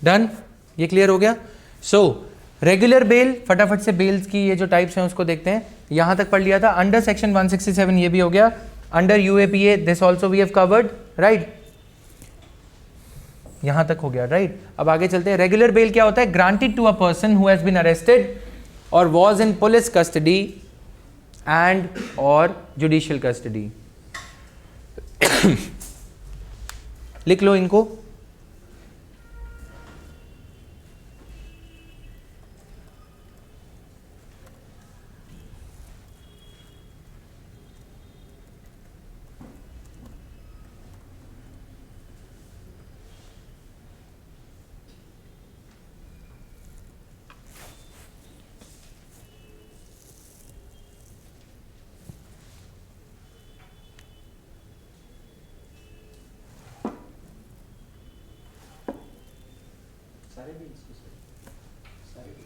डन, ये क्लियर हो गया। सो रेगुलर बेल, फटाफट से बेल्स की ये जो टाइप्स हैं उसको देखते हैं। यहां तक पढ़ लिया था। अंडर सेक्शन 167 ये भी हो गया। Under UAPA this also we have covered, right, यहां तक हो गया, राइट। अब आगे चलते हैं। रेगुलर बेल क्या होता है? Granted to a person who has been arrested और was in police custody and और जुडिशियल कस्टडी। लिख लो इनको। सारे भी इसको सारे भी।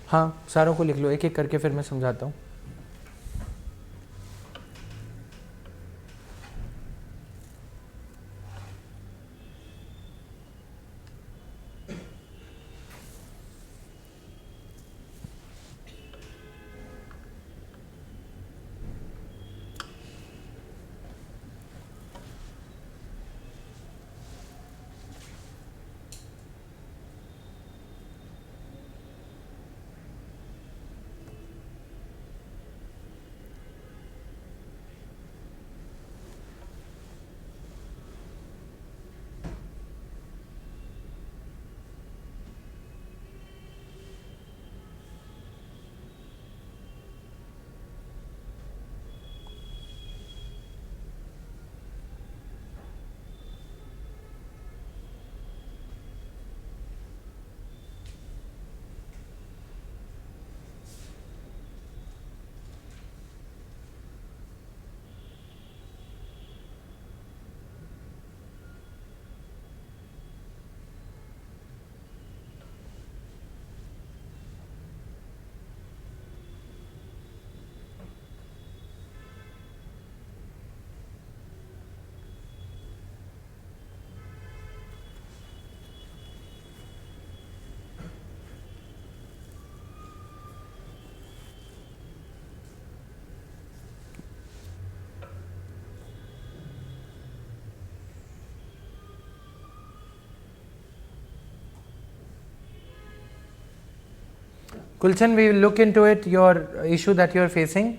हाँ सारों को लिख लो एक एक करके, फिर मैं समझाता हूँ। Kulchan, we will look into it, your issue that you are facing.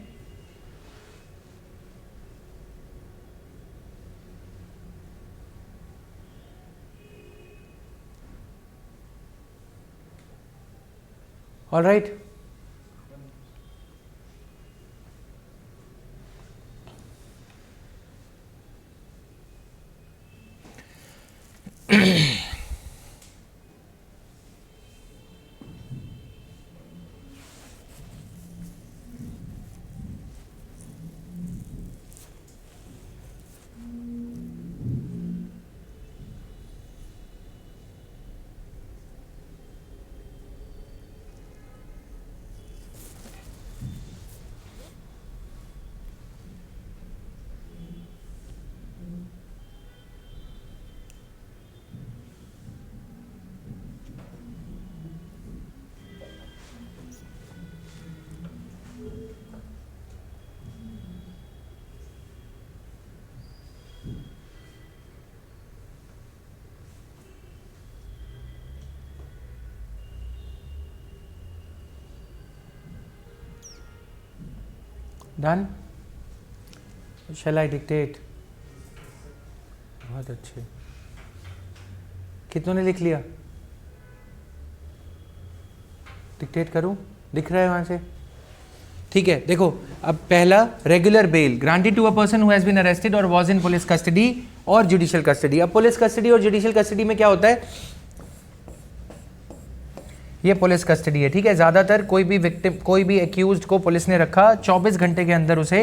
All right. Done? Shall I dictate? बहुत अच्छे, कितनों ने लिख लिया? डिक्टेट करूं? दिख रहा है वहां से? ठीक है, देखो अब पहला regular bail granted to a person who has been arrested और वाज इन पुलिस कस्टडी और जुडिशियल कस्टडी। अब पुलिस कस्टडी और जुडिशियल कस्टडी में क्या होता है? ये पुलिस कस्टडी है, ठीक है। ज्यादातर कोई भी विक्टिम, कोई भी एक्यूज्ड को पुलिस ने रखा, 24 घंटे के अंदर उसे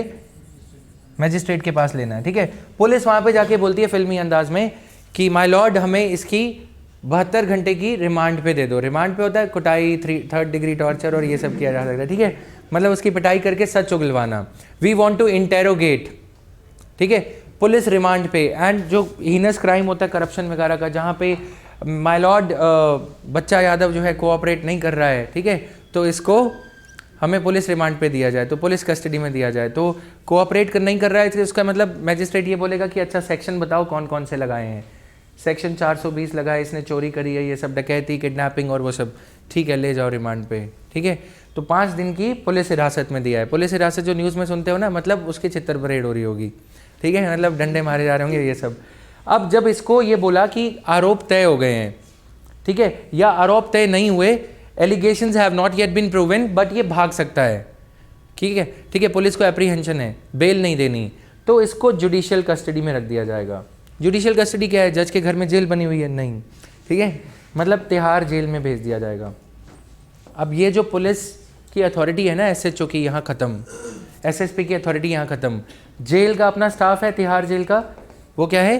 मैजिस्ट्रेट के पास लेना है, ठीक है। पुलिस वहां पे जाके बोलती है फिल्मी अंदाज में कि माय लॉर्ड हमें इसकी 72 घंटे की रिमांड पे दे दो। रिमांड पे होता है कुटाई, 3rd डिग्री टॉर्चर और ये सब किया जा सकता है, ठीक है, मतलब उसकी पिटाई करके सच उगलवाना। वी वांट टू इंटेरोगेट, ठीक है, पुलिस रिमांड पे। एंड जो हीनस क्राइम होता है करप्शन वगैरह का, जहाँ पे माय लॉर्ड बच्चा यादव जो है कोऑपरेट नहीं कर रहा है, ठीक है, तो इसको हमें पुलिस रिमांड पे दिया जाए, तो पुलिस कस्टडी में दिया जाए। तो कोऑपरेट नहीं कर रहा है, इसका मतलब मैजिस्ट्रेट ये बोलेगा कि अच्छा सेक्शन बताओ कौन कौन से लगाए हैं। सेक्शन 420 लगा है, इसने चोरी करी है, ये सब डकैती, किडनैपिंग और वो सब, ठीक है, ले जाओ रिमांड पे, ठीक है। तो 5 दिन की पुलिस हिरासत में दिया है। पुलिस हिरासत जो न्यूज़ में सुनते हो ना, मतलब उसकी चित्तर परेड हो रही होगी, ठीक है, मतलब डंडे मारे जा रहे होंगे ये सब। अब जब इसको ये बोला कि आरोप तय हो गए हैं, ठीक है, या आरोप तय नहीं हुए, allegations have not yet been proven, but ये भाग सकता है, ठीक है, ठीक है, पुलिस को एप्रीहेंशन है, बेल नहीं देनी, तो इसको जुडिशियल कस्टडी में रख दिया जाएगा। जुडिशियल कस्टडी क्या है? जज के घर में जेल बनी हुई है? नहीं, ठीक है, मतलब तिहाड़ जेल में भेज दिया जाएगा। अब ये जो पुलिस की अथॉरिटी है ना SHO की, यहाँ ख़त्म, SSP की अथॉरिटी यहाँ ख़त्म। जेल का अपना स्टाफ है, तिहाड़ जेल का, वो क्या है?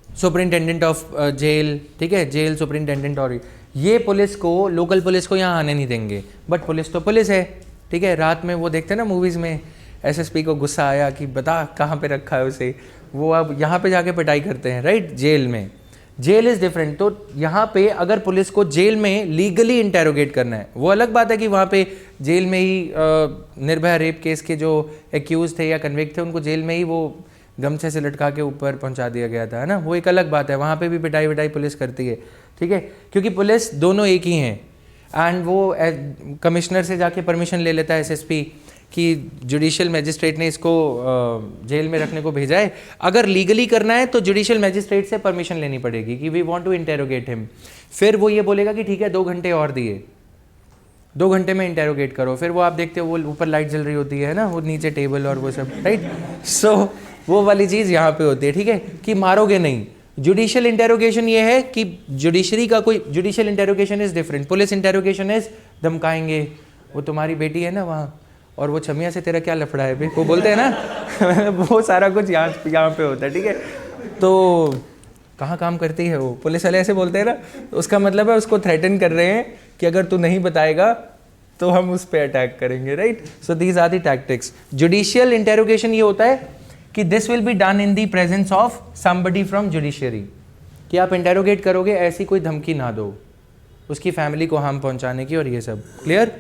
सुपरिंटेंडेंट ऑफ जेल, ठीक है, जेल सुपरिंटेंडेंट। और ये पुलिस को, लोकल पुलिस को यहाँ आने नहीं देंगे, बट पुलिस तो पुलिस है, ठीक है। रात में वो देखते हैं ना मूवीज़ में, SSP को गुस्सा आया कि बता कहाँ पे रखा है उसे, वो अब यहाँ पे जाके पिटाई करते हैं, राइट, जेल में। Jail is different. तो यहाँ पे अगर पुलिस को जेल में लीगली इंटेरोगेट करना है, वो अलग बात है कि वहाँ पे जेल में ही निर्भया रेप केस के जो एक्यूज थे या कन्विक्ट थे, उनको जेल में ही वो गमछे से लटका के ऊपर पहुँचा दिया गया था, है ना, वो एक अलग बात है, वहाँ पे भी पिटाई विटाई पुलिस करती है, ठीक है, क्योंकि पुलिस दोनों एक ही हैं। एंड वो कमिश्नर से जाके परमिशन ले लेता है SSP कि जुडिशियल मैजिस्ट्रेट ने इसको जेल में रखने को भेजा है। अगर लीगली करना है तो जुडिशियल मैजिस्ट्रेट से परमिशन लेनी पड़ेगी कि we want to interrogate him. फिर वो ये बोलेगा कि ठीक है 2 घंटे और दिए, 2 घंटे में इंटेरोगेट करो। फिर वो आप देखते हो वो ऊपर लाइट जल रही होती है ना, वो नीचे टेबल और वो सब, राइट। सो वो वाली चीज़ यहाँ पे होती है, ठीक है, कि मारोगे नहीं। जुडिशियल इंटेरोगेशन ये है कि जुडिशरी का कोई, judicial interrogation is different. Police interrogation is धमकाएंगे, वो तुम्हारी बेटी है ना वहाँ, और वो छमिया से तेरा क्या लफड़ा है बे, वो बोलते हैं ना वो सारा कुछ यहाँ पे होता है, ठीक है। तो कहाँ काम करती है वो, पुलिस वाले ऐसे बोलते हैं ना, तो उसका मतलब है उसको थ्रेटन कर रहे हैं कि अगर तू नहीं बताएगा तो हम उस पर अटैक करेंगे, right. So these are the tactics. Judicial interrogation ये होता है कि this will be done in the presence of somebody from judiciary, कि आप इंटेरोगेट करोगे, ऐसी कोई धमकी ना दो उसकी फैमिली को हार्म पहुंचाने की और ये सब। क्लियर?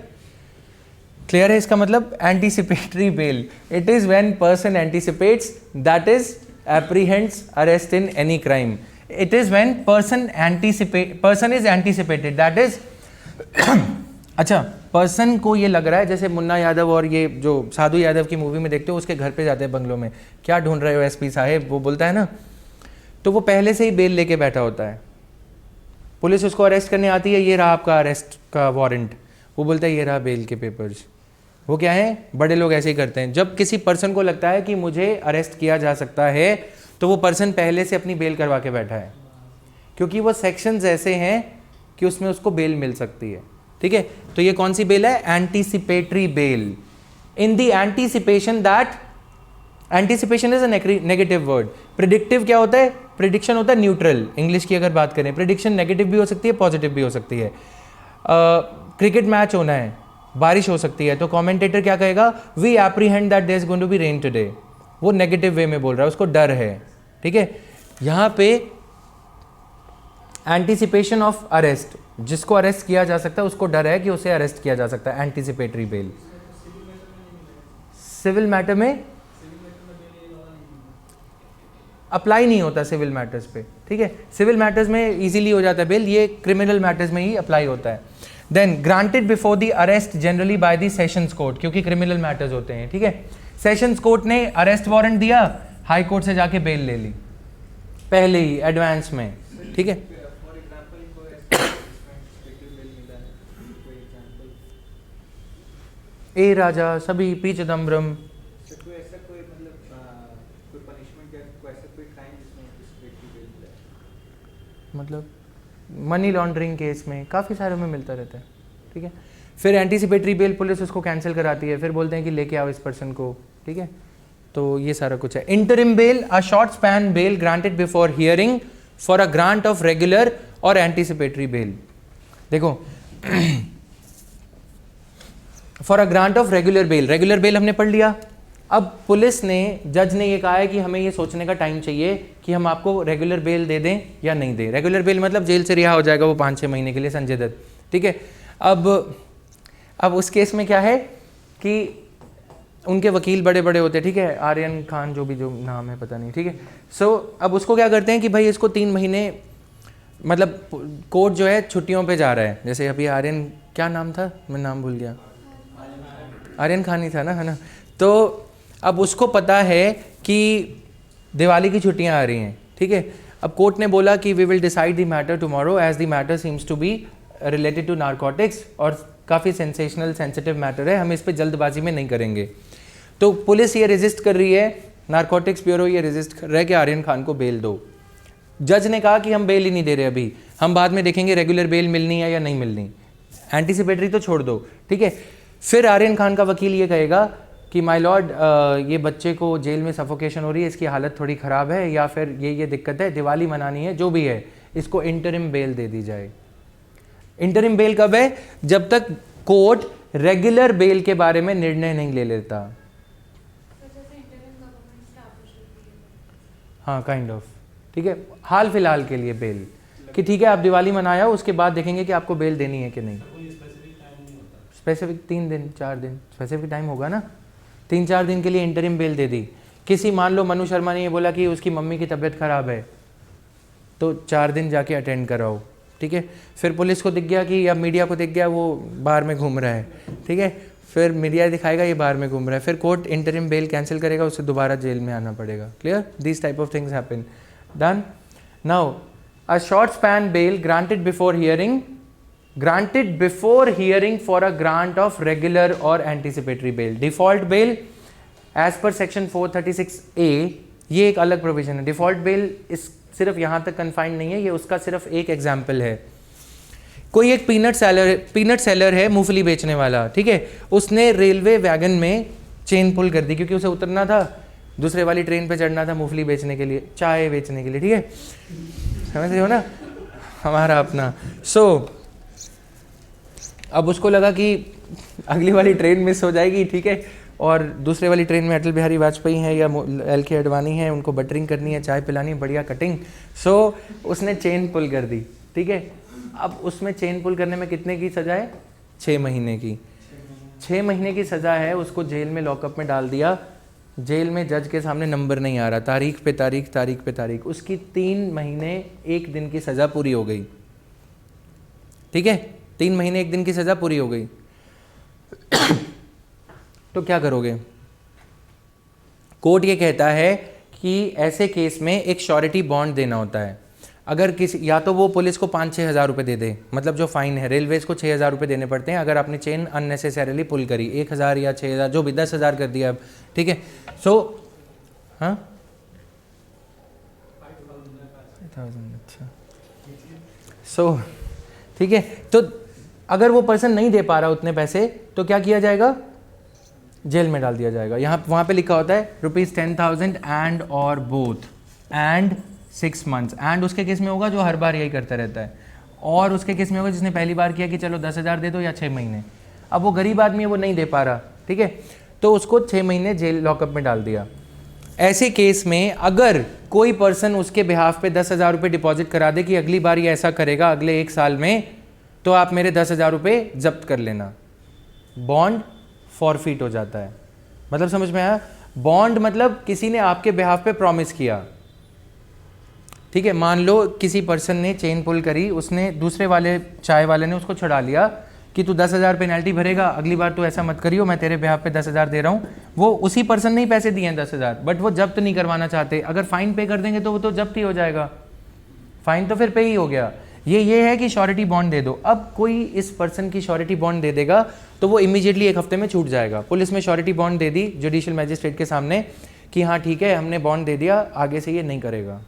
क्लियर है इसका मतलब? Anticipatory bail, it is when person anticipates, that is apprehends arrest in any crime. It is when person is anticipated, that is अच्छा, पर्सन को ये लग रहा है, जैसे मुन्ना यादव और ये जो साधु यादव की मूवी में देखते हो, उसके घर पे जाते हैं बंगलों में, क्या ढूंढ रहे हो SP साहेब, वो बोलता है ना, तो वो पहले से ही बेल लेके बैठा होता है। पुलिस उसको अरेस्ट करने आती है, ये रहा आपका अरेस्ट का वारंट, वो बोलता है ये रहा बेल के पेपर्स। वो क्या है, बड़े लोग ऐसे ही करते हैं। जब किसी पर्सन को लगता है कि मुझे अरेस्ट किया जा सकता है, तो वो पर्सन पहले से अपनी बेल करवा के बैठा है, क्योंकि वो सेक्शंस ऐसे हैं कि उसमें उसको बेल मिल सकती है, ठीक है। तो ये कौन सी बेल है? Anticipatory bail. In the anticipation that, anticipation is a negative word. Predictive क्या होता है? प्रिडिक्शन होता है न्यूट्रल, इंग्लिश की अगर बात करें। प्रिडिक्शन नेगेटिव भी हो सकती है, पॉजिटिव भी हो सकती है। क्रिकेट मैच होना है, बारिश हो सकती है, तो कमेंटेटर क्या कहेगा? We apprehend that there is going to be rain today. वो नेगेटिव वे में बोल रहा है, उसको डर है, ठीक है। यहाँ पे एंटीसिपेशन ऑफ अरेस्ट, जिसको अरेस्ट किया जा सकता है उसको डर है कि उसे अरेस्ट किया जा सकता है, एंटीसिपेटरी बेल। सिविल मैटर में अप्लाई नहीं होता, सिविल मैटर्स पे, ठीक है। सिविल मैटर्स में इजीली हो जाता है बेल, ये क्रिमिनल मैटर्स में ही अप्लाई होता है। Then granted before the arrest generally by the sessions court, क्योंकि क्रिमिनल मैटर्स होते हैं, ठीक है। सेशंस कोर्ट ने अरेस्ट वारंट दिया, हाई कोर्ट से जाके बेल ले ली पहले ही एडवांस में, ठीक है। ए राजा सभी पी चिदम्बरम, मतलब मनी लॉन्ड्रिंग केस में काफ़ी सारे में मिलता रहता है, ठीक है। फिर एंटीसिपेटरी बेल, पुलिस उसको कैंसिल कराती है, फिर बोलते हैं कि लेके आओ इस पर्सन को, ठीक है। तो ये सारा कुछ है. Interim bell, a short span bell granted before hearing for a grant of regular और एंटीसिपेटरी बेल. देखो for a grant of regular bail, regular bell हमने पढ़ लिया. अब पुलिस ने, जज ने ये कहा है कि हमें ये सोचने का टाइम चाहिए कि हम आपको रेगुलर बेल दे दें या नहीं दें. रेगुलर बेल मतलब जेल से रिहा हो जाएगा वो 5-6 महीने के लिए संजय दत्त. ठीक है. अब उस केस में क्या है कि उनके वकील बड़े बड़े होते हैं. ठीक है, आर्यन खान जो नाम है पता नहीं. ठीक है. सो अब उसको क्या करते हैं कि भाई इसको 3 महीने, मतलब कोर्ट जो है छुट्टियों पे जा रहा है. जैसे अभी आर्यन, क्या नाम था, मैं नाम भूल गया, आर्यन खान ही था ना, है ना. तो अब उसको पता है कि दिवाली की छुट्टियां आ रही हैं. ठीक है. अब कोर्ट ने बोला कि we will decide the matter tomorrow as the matter seems to be related to narcotics और काफ़ी सेंसेशनल सेंसिटिव मैटर है, हम इस पर जल्दबाजी में नहीं करेंगे. तो पुलिस ये रेजिस्ट कर रही है, नारकोटिक्स ब्यूरो ये रेजिस्ट कर रहा है कि आर्यन खान को बेल दो. जज ने कहा कि हम बेल ही नहीं दे रहे अभी, हम बाद में देखेंगे रेगुलर बेल मिलनी है या नहीं मिलनी, एंटीसिपेटरी तो छोड़ दो. ठीक है. फिर आर्यन खान का वकील ये कहेगा कि माय लॉर्ड, ये बच्चे को जेल में सफोकेशन हो रही है, इसकी हालत थोड़ी ख़राब है, या फिर ये दिक्कत है, दिवाली मनानी है, जो भी है, इसको इंटरिम बेल दे दी जाए. इंटरिम बेल कब है? जब तक कोर्ट रेगुलर बेल के बारे में निर्णय नहीं ले लेता. हाँ, काइंड ऑफ. ठीक है, हाल फिलहाल के लिए बेल, कि ठीक है आप दिवाली मनाया, उसके बाद देखेंगे कि आपको बेल देनी है कि नहीं. स्पेसिफिक 3 दिन 4 दिन स्पेसिफिक टाइम होगा ना. 3-4 दिन के लिए इंटरिम बेल दे दी. किसी, मान लो मनु शर्मा ने ये बोला कि उसकी मम्मी की तबीयत खराब है, तो 4 दिन जाके अटेंड कराओ. ठीक है. फिर पुलिस को दिख गया कि, या मीडिया को दिख गया वो बाहर में घूम रहा है. ठीक है. फिर मीडिया दिखाएगा ये बाहर में घूम रहा है, फिर कोर्ट इंटरिम बेल कैंसिल करेगा, उसे दोबारा जेल में आना पड़ेगा. Clear? This type of things happen. Done. Now a short span bell granted before hearing, granted before hearing for a grant of regular or anticipatory bail. Default bail as per section 436A, ये एक अलग प्रोविजन है. डिफॉल्ट बेल इस सिर्फ यहाँ तक कन्फाइंड नहीं है, ये उसका सिर्फ एक एग्जाम्पल है. कोई एक पीनट सेलर है, मूंगफली बेचने वाला. ठीक है. उसने रेलवे वैगन में चेन पुल कर दी क्योंकि उसे उतरना था, दूसरे वाली ट्रेन पे चढ़ना था मूंगफली बेचने के लिए, चाय बेचने के लिए. ठीक है, समझ रहे हो ना, हमारा अपना. सो अब उसको लगा कि अगली वाली ट्रेन मिस हो जाएगी. ठीक है. और दूसरे वाली ट्रेन में अटल बिहारी वाजपेयी हैं या LK अडवाणी हैं, उनको बटरिंग करनी है, चाय पिलानी है, बढ़िया कटिंग. सो उसने चेन पुल कर दी. ठीक है. अब उसमें चेन पुल करने में कितने की सज़ा है? 6 महीने की. 6 महीने की सज़ा है. उसको जेल में लॉकअप में डाल दिया. जेल में जज के सामने नंबर नहीं आ रहा, तारीख पे तारीख, तारीख पे तारीख. उसकी 3 महीने 1 दिन की सज़ा पूरी हो गई. ठीक है. 3 महीने 1 दिन की सज़ा पूरी हो गई. तो क्या करोगे? कोर्ट ये कहता है कि ऐसे केस में एक श्योरिटी बॉन्ड देना होता है. अगर किसी, या तो वो पुलिस को 5-6 हज़ार रुपये दे दे, मतलब जो फाइन है, रेलवेज़ को 6 हज़ार रुपये देने पड़ते हैं अगर आपने चेन अननेसेसरीली पुल करी. 1,000 या 6,000 जो भी, 10,000 कर दिया अब. ठीक है. सो हाँ, 5,000. अच्छा. सो ठीक है. तो अगर वो पर्सन नहीं दे पा रहा उतने पैसे, तो क्या किया जाएगा? जेल में डाल दिया जाएगा. यहाँ वहाँ पे लिखा होता है ₹10,000 एंड और बोथ एंड 6 months. एंड उसके केस में होगा जो हर बार यही करता रहता है, और उसके केस में होगा जिसने पहली बार किया कि चलो 10,000 दे दो या 6 महीने. अब वो गरीब आदमी है, वो नहीं दे पा रहा. ठीक है. तो उसको 6 महीने जेल लॉकअप में डाल दिया. ऐसे केस में अगर कोई पर्सन उसके बिहाफ पे 10,000 रुपये डिपॉजिट करा दे कि अगली बार ये ऐसा करेगा अगले 1 साल में, तो आप मेरे 10,000 रुपये जब्त कर लेना. बॉन्ड फॉरफिट हो जाता है. मतलब समझ में आया? बॉन्ड मतलब किसी ने आपके बिहाफ पे प्रॉमिस किया. ठीक है. मान लो किसी पर्सन ने चेन पुल करी, उसने, दूसरे वाले चाय वाले ने उसको छुड़ा लिया कि तू 10,000 पेनल्टी भरेगा, अगली बार तू ऐसा मत करियो, मैं तेरे बिहाफ पे 10,000 दे रहा हूँ. वो उसी पर्सन ने ही पैसे दिए हैं 10,000, बट वो जब्त नहीं करवाना चाहते. अगर फाइन पे कर देंगे तो वो तो जब्त ही हो जाएगा. फाइन तो फिर पे ही हो गया. ये है कि श्योरिटी बॉन्ड दे दो. अब कोई इस पर्सन की श्योरिटी बॉन्ड दे देगा तो वो इमीडिएटली 1 हफ्ते में छूट जाएगा. पुलिस में श्योरिटी बॉन्ड दे दी जुडिशियल मैजिस्ट्रेट के सामने कि हाँ ठीक है हमने बॉन्ड दे दिया, आगे से ये नहीं करेगा.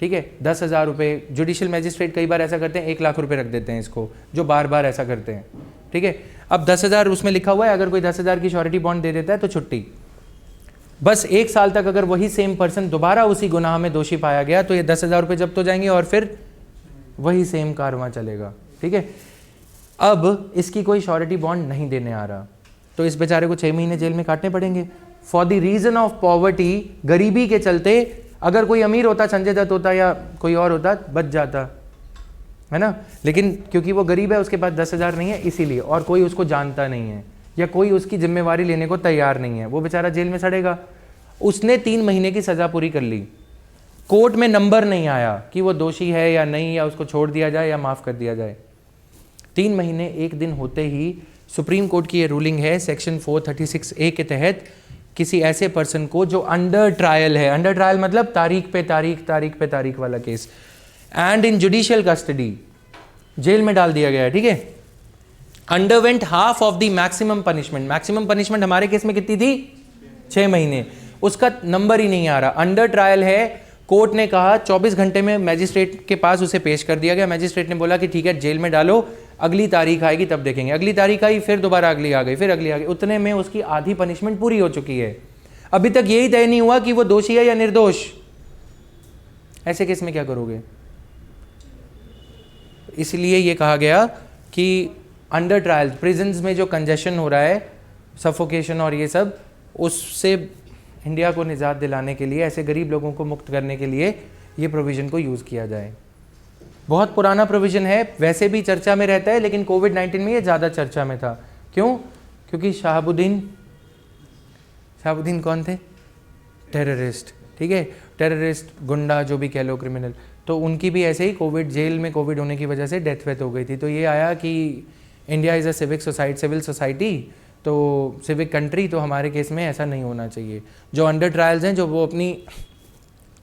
ठीक है. 10,000 रुपये, जुडिशियल मैजिस्ट्रेट कई बार ऐसा करते हैं 1 लाख रुपये रख देते हैं इसको, जो बार बार ऐसा करते हैं. ठीक है. अब 10,000 उसमें लिखा हुआ है, अगर कोई 10,000 की श्योरिटी बॉन्ड दे देता है तो छुट्टी. बस 1 साल तक अगर वही सेम पर्सन दोबारा उसी गुनाह में दोषी पाया गया तो ये 10,000 रुपये जब्त हो जाएंगे और फिर वही सेम कारवां चलेगा। ठीक है, अब इसकी कोई श्योरिटी बॉन्ड नहीं देने आ रहा तो इस बेचारे को 6 महीने जेल में काटने पड़ेंगे for the reason of poverty. गरीबी के चलते अगर कोई अमीर होता, संजय दत्त होता या कोई और होता, बच जाता, है ना, लेकिन क्योंकि वो गरीब है, उसके पास 10,000 नहीं है इसीलिए, और कोई उसको जानता नहीं है या कोई उसकी जिम्मेवारी लेने को तैयार नहीं है, वो बेचारा जेल में सड़ेगा। उसने 3 महीने की सज़ा पूरी कर ली, कोर्ट में नंबर नहीं आया कि वो दोषी है या नहीं, या उसको छोड़ दिया जाए या माफ़ कर दिया जाए। 3 महीने 1 दिन होते ही सुप्रीम कोर्ट की ये रूलिंग है सेक्शन 436A के तहत किसी ऐसे पर्सन को जो अंडर ट्रायल है, अंडर ट्रायल मतलब तारीख पे तारीख वाला case, and in judicial custody, jail में डाल दिया गया है। ठीक है, underwent half of the maximum punishment. Maximum punishment हमारे केस में कितनी थी? 6 महीने, उसका नंबर ही नहीं आ रहा। अंडर ट्रायल है, कोर्ट ने कहा 24 घंटे में मैजिस्ट्रेट के पास उसे पेश कर दिया गया। मैजिस्ट्रेट ने बोला कि ठीक है जेल में डालो, अगली तारीख आएगी तब देखेंगे। अगली तारीख आई, फिर दोबारा अगली आ गई, फिर अगली आ गई, उतने में उसकी आधी पनिशमेंट पूरी हो चुकी है। अभी तक यही तय नहीं हुआ कि वो दोषी है या निर्दोष। ऐसे केस में क्या करोगे? इसलिए ये कहा गया कि अंडर ट्रायल प्रिजन्स में जो कंजेशन हो रहा है, सफोकेशन और ये सब, उससे इंडिया को निजात दिलाने के लिए, ऐसे गरीब लोगों को मुक्त करने के लिए ये प्रोविज़न को यूज़ किया जाए। बहुत पुराना प्रोविज़न है, वैसे भी चर्चा में रहता है, लेकिन कोविड-19 में ये ज़्यादा चर्चा में था। क्यों? क्योंकि शहाबुद्दीन कौन थे? टेररिस्ट। ठीक है, टेररिस्ट, गुंडा, जो भी कह लो, क्रिमिनल, तो उनकी भी ऐसे ही जेल में कोविड होने की वजह से डेथ हो गई थी। तो ये आया कि India is a civil society, तो सिविक कंट्री, तो हमारे केस में ऐसा नहीं होना चाहिए। जो अंडर ट्रायल्स हैं, जो वो अपनी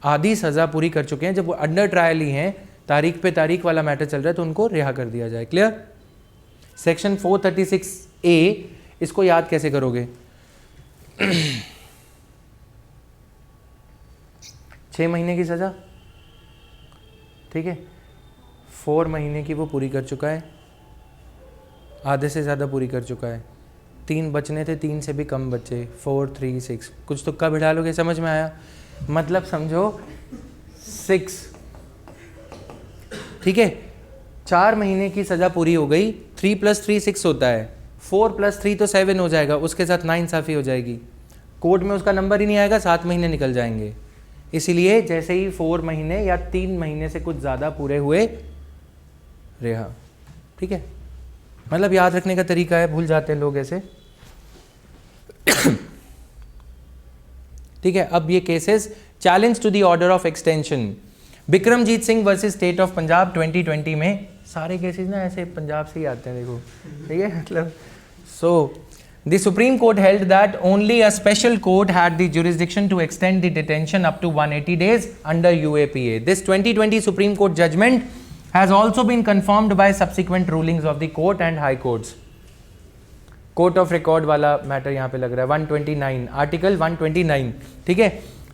आधी सज़ा पूरी कर चुके हैं, जब वो अंडर ट्रायल ही हैं, तारीख पे तारीख वाला मैटर चल रहा है, तो उनको रिहा कर दिया जाए। क्लियर? सेक्शन 436A, इसको याद कैसे करोगे? 6 महीने की सज़ा, ठीक है, 4 महीने की वो पूरी कर चुका है, आधे से ज़्यादा पूरी कर चुका है। 3 बचने थे, 3 से भी कम बचे, 4, 3, 6, कुछ तुक्का बिठा लोगे, समझ में आया? मतलब समझो 6, ठीक है, 4 महीने की सज़ा पूरी हो गई, 3 + 3 6 होता है, 4 + 3 तो 7 हो जाएगा, उसके साथ नाइंसाफ़ी हो जाएगी, कोर्ट में उसका नंबर ही नहीं आएगा, 7 महीने निकल जाएंगे। इसीलिए जैसे ही 4 महीने या 3 महीने से कुछ ज़्यादा पूरे हुए, रिहा। ठीक है, मतलब याद रखने का तरीका है, भूल जाते हैं लोग ऐसे। ठीक है, अब ये cases, challenge to the order of extension, Bikramjit Singh versus state of Punjab 2020 में, सारे केसेस ना ऐसे पंजाब से ही आते हैं, देखो, ठीक है, मतलब सो the Supreme Court held that only a special court had the jurisdiction to extend the detention up to 180 days under UAPA. This 2020 Supreme Court judgment has also been confirmed by subsequent rulings of the court and high courts. Court of record वाला मैटर यहाँ पे लग रहा है, 129, आर्टिकल 129, ठीक है,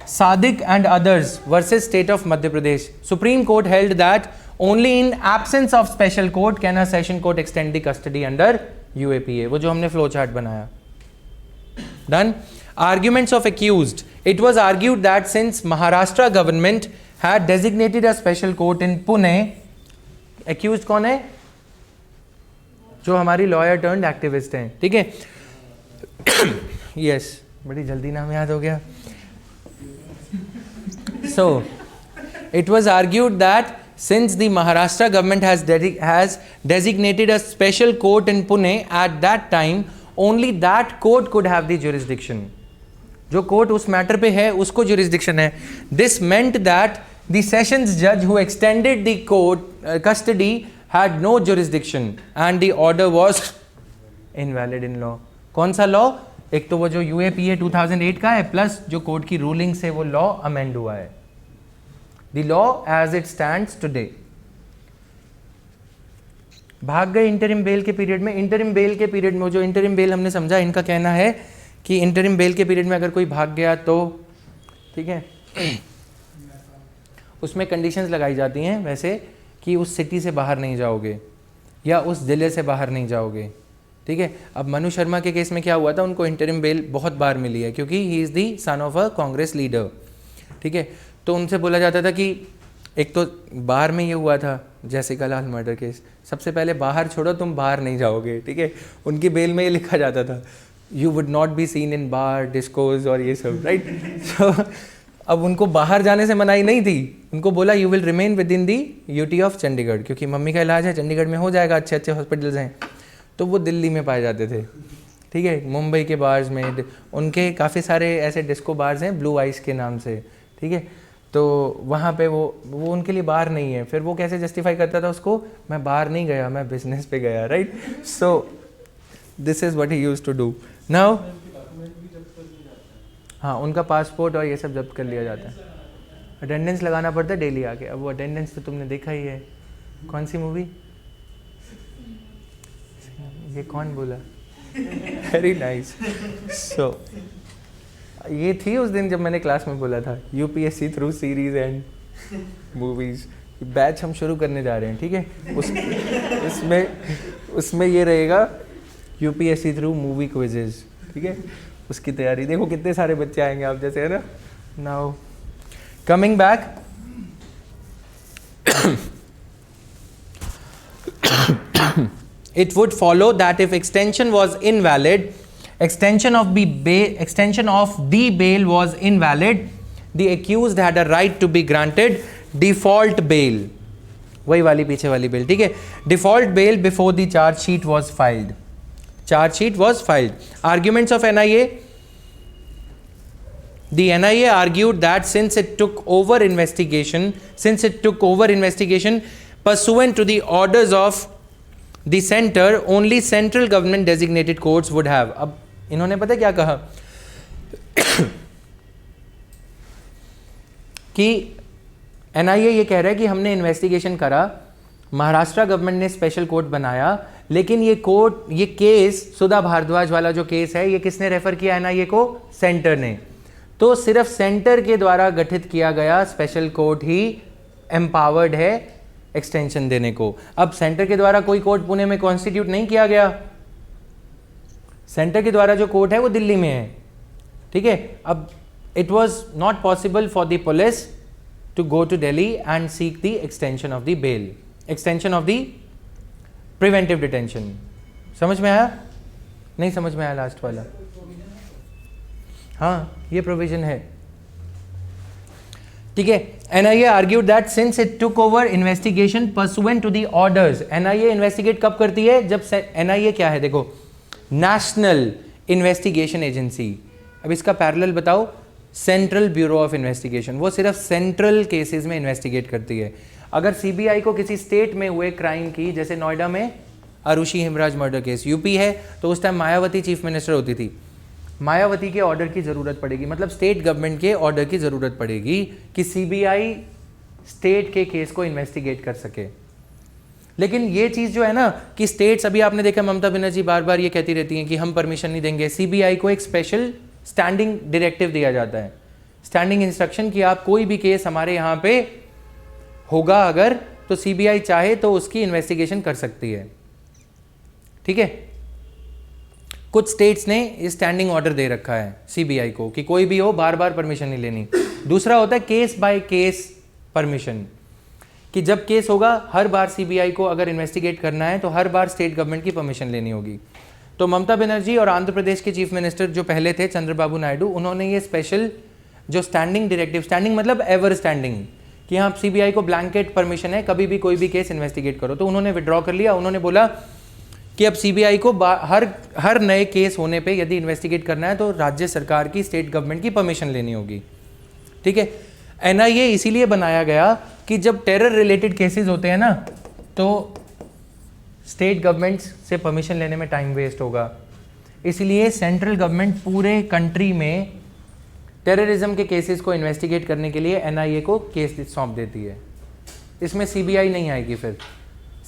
Sadiq and others versus State of Madhya Pradesh. Supreme Court held that only in absence of special court can a session court extend the custody under UAPA, वो जो हमने फ्लो चार्ट बनाया। Done. Arguments of accused. It was argued that since Maharashtra government had designated a special court in Pune, accused कौन है? जो हमारी लॉयर टर्न्ड एक्टिविस्ट हैं, ठीक है, यस, बड़ी जल्दी नाम याद हो गया। So it was argued that since the Maharashtra government has designated a special court in Pune at that time, only that court could have the jurisdiction. जो कोर्ट उस मैटर पे है उसको jurisdiction है. This meant that the sessions judge who extended the court custody had no jurisdiction and the order was invalid in law. कौन सा लॉ? एक तो वो जो UAPA 2008 का है, प्लस जो कोर्ट की रूलिंग से वो लॉ अमेंड हुआ है. The law as it stands today. भाग गए इंटरिम बेल के पीरियड में. इंटरिम बेल के पीरियड में जो इंटरिम बेल हमने समझा, इनका कहना है कि इंटरिम बेल के पीरियड में अगर कोई भाग गया तो ठीक है, उसमें कंडीशंस लगाई जाती हैं वैसे कि उस सिटी से बाहर नहीं जाओगे या उस ज़िले से बाहर नहीं जाओगे, ठीक है। अब मनु शर्मा के केस में क्या हुआ था, उनको इंटरिम बेल बहुत बार मिली है क्योंकि he is the son of a Congress leader, ठीक है। तो उनसे बोला जाता था कि एक तो बाहर में ये हुआ था जैसिका लाल मर्डर केस, सबसे पहले बाहर छोड़ो, तुम बाहर नहीं जाओगे, ठीक है। उनकी बेल में ये लिखा जाता था you would not be seen in bar discoms और ये सब, राइट। सो अब उनको बाहर जाने से मनाही नहीं थी, उनको बोला you will remain with in the UT of Chandigarh, क्योंकि मम्मी का इलाज है चंडीगढ़ में हो जाएगा, अच्छे अच्छे हॉस्पिटल्स हैं। तो वो दिल्ली में पाए जाते थे, ठीक है, मुंबई के बार्स में। उनके काफ़ी सारे ऐसे डिस्को बार्स हैं ब्लू आइस के नाम से, ठीक है। तो वहाँ पे वो उनके लिए बाहर नहीं है। फिर वो कैसे जस्टिफाई करता था उसको, मैं बाहर नहीं गया, मैं बिजनेस पे गया, right. So this is what he used to do now. हाँ, उनका पासपोर्ट और ये सब जब्त कर लिया जाता है, अटेंडेंस लगाना पड़ता है डेली आके। अब वो अटेंडेंस तो तुमने देखा ही है, कौन सी मूवी, ये कौन बोला, वेरी नाइस। सो ये थी उस दिन जब मैंने क्लास में बोला था UPSC through series and movies batch हम शुरू करने जा रहे हैं, ठीक है। उसमें ये रहेगा यूपीएससी थ्रू मूवी क्विजेज, ठीक है। उसकी तैयारी देखो, कितने सारे बच्चे आएंगे आप जैसे, है ना। Now coming back, it would follow that if extension was invalid, extension of the bail was invalid, the accused had a right to be granted default bail, वही वाली पीछे वाली bail, ठीक है। default bail before the charge sheet was filed. Arguments of NIA. The NIA argued that since it took over investigation pursuant to the orders of the center, only central government designated courts would have. अब इन्होंने पता क्या कहा कि NIA ये कह रहा है कि हमने इन्वेस्टिगेशन करा, महाराष्ट्र गवर्नमेंट ने स्पेशल कोर्ट बनाया, लेकिन ये केस सुधा भारद्वाज वाला जो केस है, ये किसने रेफर किया NIA को, सेंटर ने। तो सिर्फ सेंटर के द्वारा गठित किया गया स्पेशल कोर्ट ही एम्पावर्ड है एक्सटेंशन देने को। अब सेंटर के द्वारा कोई कोर्ट पुणे में कॉन्स्टिट्यूट नहीं किया गया, सेंटर के द्वारा जो कोर्ट है वो दिल्ली में है, ठीक है। अब it was not possible for the police to go to Delhi and seek the extension of the bail, extension of the preventive detention. समझ में आया, नहीं समझ में आया लास्ट वाला? हाँ, ये प्रोविजन है, ठीक है। NIA argued that since it took over investigation pursuant to the orders, NIA investigate कब करती है, जब NIA क्या है, देखो, नेशनल इन्वेस्टिगेशन एजेंसी। अब इसका पैरेलल बताओ, सेंट्रल ब्यूरो ऑफ इन्वेस्टिगेशन, वो सिर्फ सेंट्रल केसेस में इन्वेस्टिगेट करती है। अगर CBI को किसी स्टेट में हुए क्राइम की, जैसे नोएडा में Aarushi Hemraj murder case, UP है, तो उस टाइम मायावती चीफ मिनिस्टर होती थी, मायावती के ऑर्डर की ज़रूरत पड़ेगी, मतलब स्टेट गवर्नमेंट के ऑर्डर की ज़रूरत पड़ेगी कि CBI स्टेट के केस को इन्वेस्टिगेट कर सके। लेकिन ये चीज़ जो है ना कि स्टेट्स, अभी आपने देखा ममता बनर्जी बार बार ये कहती रहती हैं कि हम परमिशन नहीं देंगे। CBI को एक स्पेशल स्टैंडिंग डायरेक्टिव दिया जाता है, स्टैंडिंग इंस्ट्रक्शन, कि आप कोई भी केस हमारे यहाँ पे होगा अगर, तो CBI चाहे तो उसकी इन्वेस्टिगेशन कर सकती है, ठीक है। कुछ स्टेट्स ने स्टैंडिंग ऑर्डर दे रखा है CBI को कि कोई भी हो, बार बार परमिशन नहीं लेनी। दूसरा होता है केस बाय केस परमिशन, कि जब केस होगा हर बार CBI को अगर इन्वेस्टिगेट करना है तो हर बार स्टेट गवर्नमेंट की परमिशन लेनी होगी। तो ममता बनर्जी और आंध्र प्रदेश के चीफ मिनिस्टर जो पहले थे चंद्रबाबू नायडू, उन्होंने ये स्पेशल जो स्टैंडिंग डायरेक्टिव, स्टैंडिंग मतलब एवर स्टैंडिंग, कि हाँ CBI को ब्लैंकेट परमिशन है, कभी भी कोई भी केस इन्वेस्टिगेट करो, तो उन्होंने विड्रॉ कर लिया। उन्होंने बोला कि अब CBI को हर नए केस होने पे यदि इन्वेस्टिगेट करना है तो राज्य सरकार की, स्टेट गवर्नमेंट की परमिशन लेनी होगी, ठीक है। NIA इसीलिए बनाया गया कि जब टेरर रिलेटेड केसेस होते हैं ना, तो स्टेट गवर्नमेंट से परमिशन लेने में टाइम वेस्ट होगा, इसलिए सेंट्रल गवर्नमेंट पूरे कंट्री में टेररिज्म के केसेस को इन्वेस्टिगेट करने के लिए NIA को केस सौंप देती है। इसमें CBI नहीं आएगी। फिर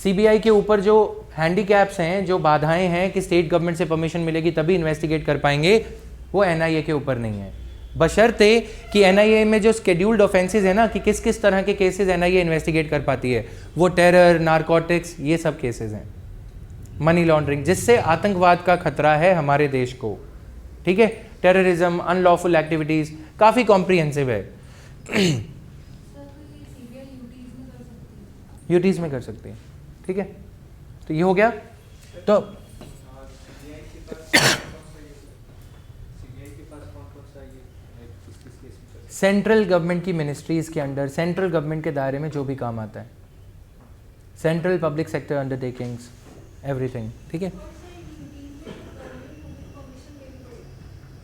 CBI के ऊपर जो हैंडीकैप्स हैं, जो बाधाएं हैं कि स्टेट गवर्नमेंट से परमिशन मिलेगी तभी इन्वेस्टिगेट कर पाएंगे, वो NIA के ऊपर नहीं है, बशर्ते कि NIA में जो स्केड्यूल्ड ऑफेंसेस है ना, कि किस किस तरह के केसेस NIA इन्वेस्टिगेट कर पाती है, वो टेरर, नारकोटिक्स, ये सब केसेस हैं, मनी लॉन्ड्रिंग, जिससे आतंकवाद का खतरा है हमारे देश को, ठीक है, टेररिज्म, अनलॉफुल एक्टिविटीज, काफी कॉम्प्रिहेंसिव है। यूटीज में कर सकते हैं, ठीक है, तो ये हो गया। तो सेंट्रल गवर्नमेंट की मिनिस्ट्रीज के अंडर, सेंट्रल गवर्नमेंट के दायरे में जो भी काम आता है, central public sector undertakings, everything, ठीक है।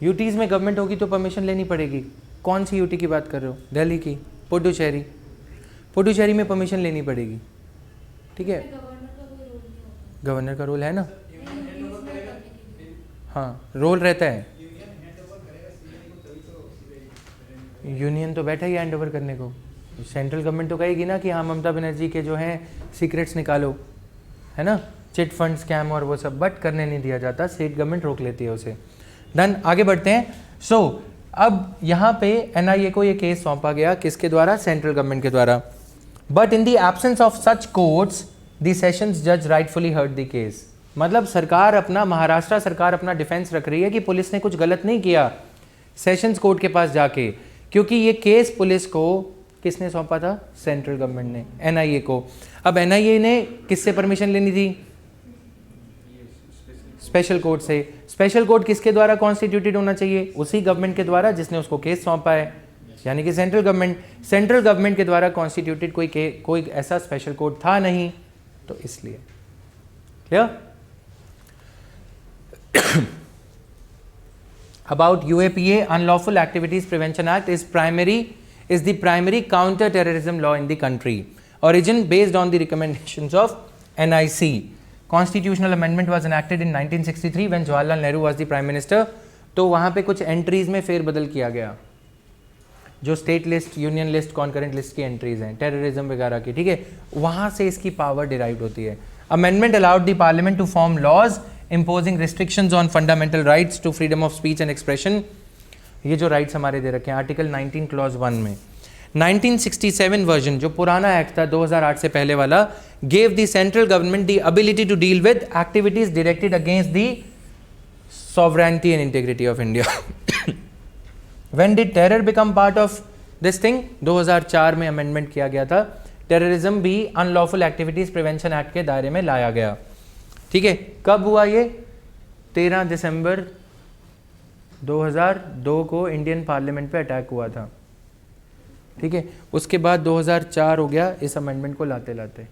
यूटीज में गवर्नमेंट होगी तो परमिशन लेनी पड़ेगी। कौन सी यूटी की बात कर रहे हो? दिल्ली की, पुडुचेरी, पुडुचेरी में परमिशन लेनी पड़ेगी, ठीक है। गवर्नर का रोल है ना, हाँ रोल रहता है। यूनियन तो बैठा ही हैंड ओवर करने को, सेंट्रल गवर्नमेंट तो कहेगी ना कि हाँ ममता बनर्जी के जो हैं सीक्रेट्स निकालो, है ना, चिट फंड स्कैम और वो सब, बट करने नहीं दिया जाता, स्टेट गवर्नमेंट रोक लेती है उसे। डन, आगे बढ़ते हैं। सो अब यहाँ पे एनआईए को ये केस सौंपा गया, किसके द्वारा? सेंट्रल गवर्नमेंट के द्वारा। But in the absence of such courts the sessions जज राइटफुली हर्ड द केस। मतलब सरकार अपना, महाराष्ट्र सरकार अपना डिफेंस रख रही है कि पुलिस ने कुछ गलत नहीं किया सेशंस कोर्ट के पास जाके, क्योंकि ये केस पुलिस को किसने सौंपा था? सेंट्रल गवर्नमेंट ने, एनआईए को। अब एनआईए ने किससे परमिशन लेनी थी? स्पेशल कोर्ट से। स्पेशल कोर्ट किसके द्वारा कॉन्स्टिट्यूटेड होना चाहिए? उसी गवर्नमेंट के द्वारा जिसने उसको केस सौंपा है, यानी कि सेंट्रल गवर्नमेंट। सेंट्रल गवर्नमेंट के द्वारा कॉन्स्टिट्यूटेड कोई ऐसा स्पेशल कोर्ट था नहीं, तो इसलिए। Clear? About UAPA, Unlawful Activities Prevention Act is the primary counter-terrorism law in the country. Origin based on the recommendations of NIC. Constitutional amendment was enacted in 1963 when Jawaharlal Nehru was the Prime Minister. तो वहाँ पे कुछ एंट्रीज में फेरबदल किया गया, जो state list, union list, concurrent list की एंट्रीज हैं, टेररिज्म वगैरह की, ठीक है, वहाँ से इसकी पावर डिराइव होती है। Amendment allowed the parliament to form laws imposing restrictions on fundamental rights to freedom of speech and expression। ये जो राइट्स हमारे दे रखे हैं आर्टिकल 19 क्लॉज 1 में। 1967 वर्जन, जो पुराना एक्ट था 2008 से पहले वाला, gave the central government the ability to deal with activities directed against the sovereignty and integrity of India। When did terror become part of this thing? 2004 में अमेंडमेंट किया गया था, टेररिज्म भी अनलॉफुल एक्टिविटीज प्रिवेंशन एक्ट के दायरे में लाया गया, ठीक है। कब हुआ ये? 13 दिसंबर 2002 को इंडियन पार्लियामेंट पे अटैक हुआ था, ठीक है। उसके बाद 2004 हो गया इस अमेंडमेंट को लाते लाते,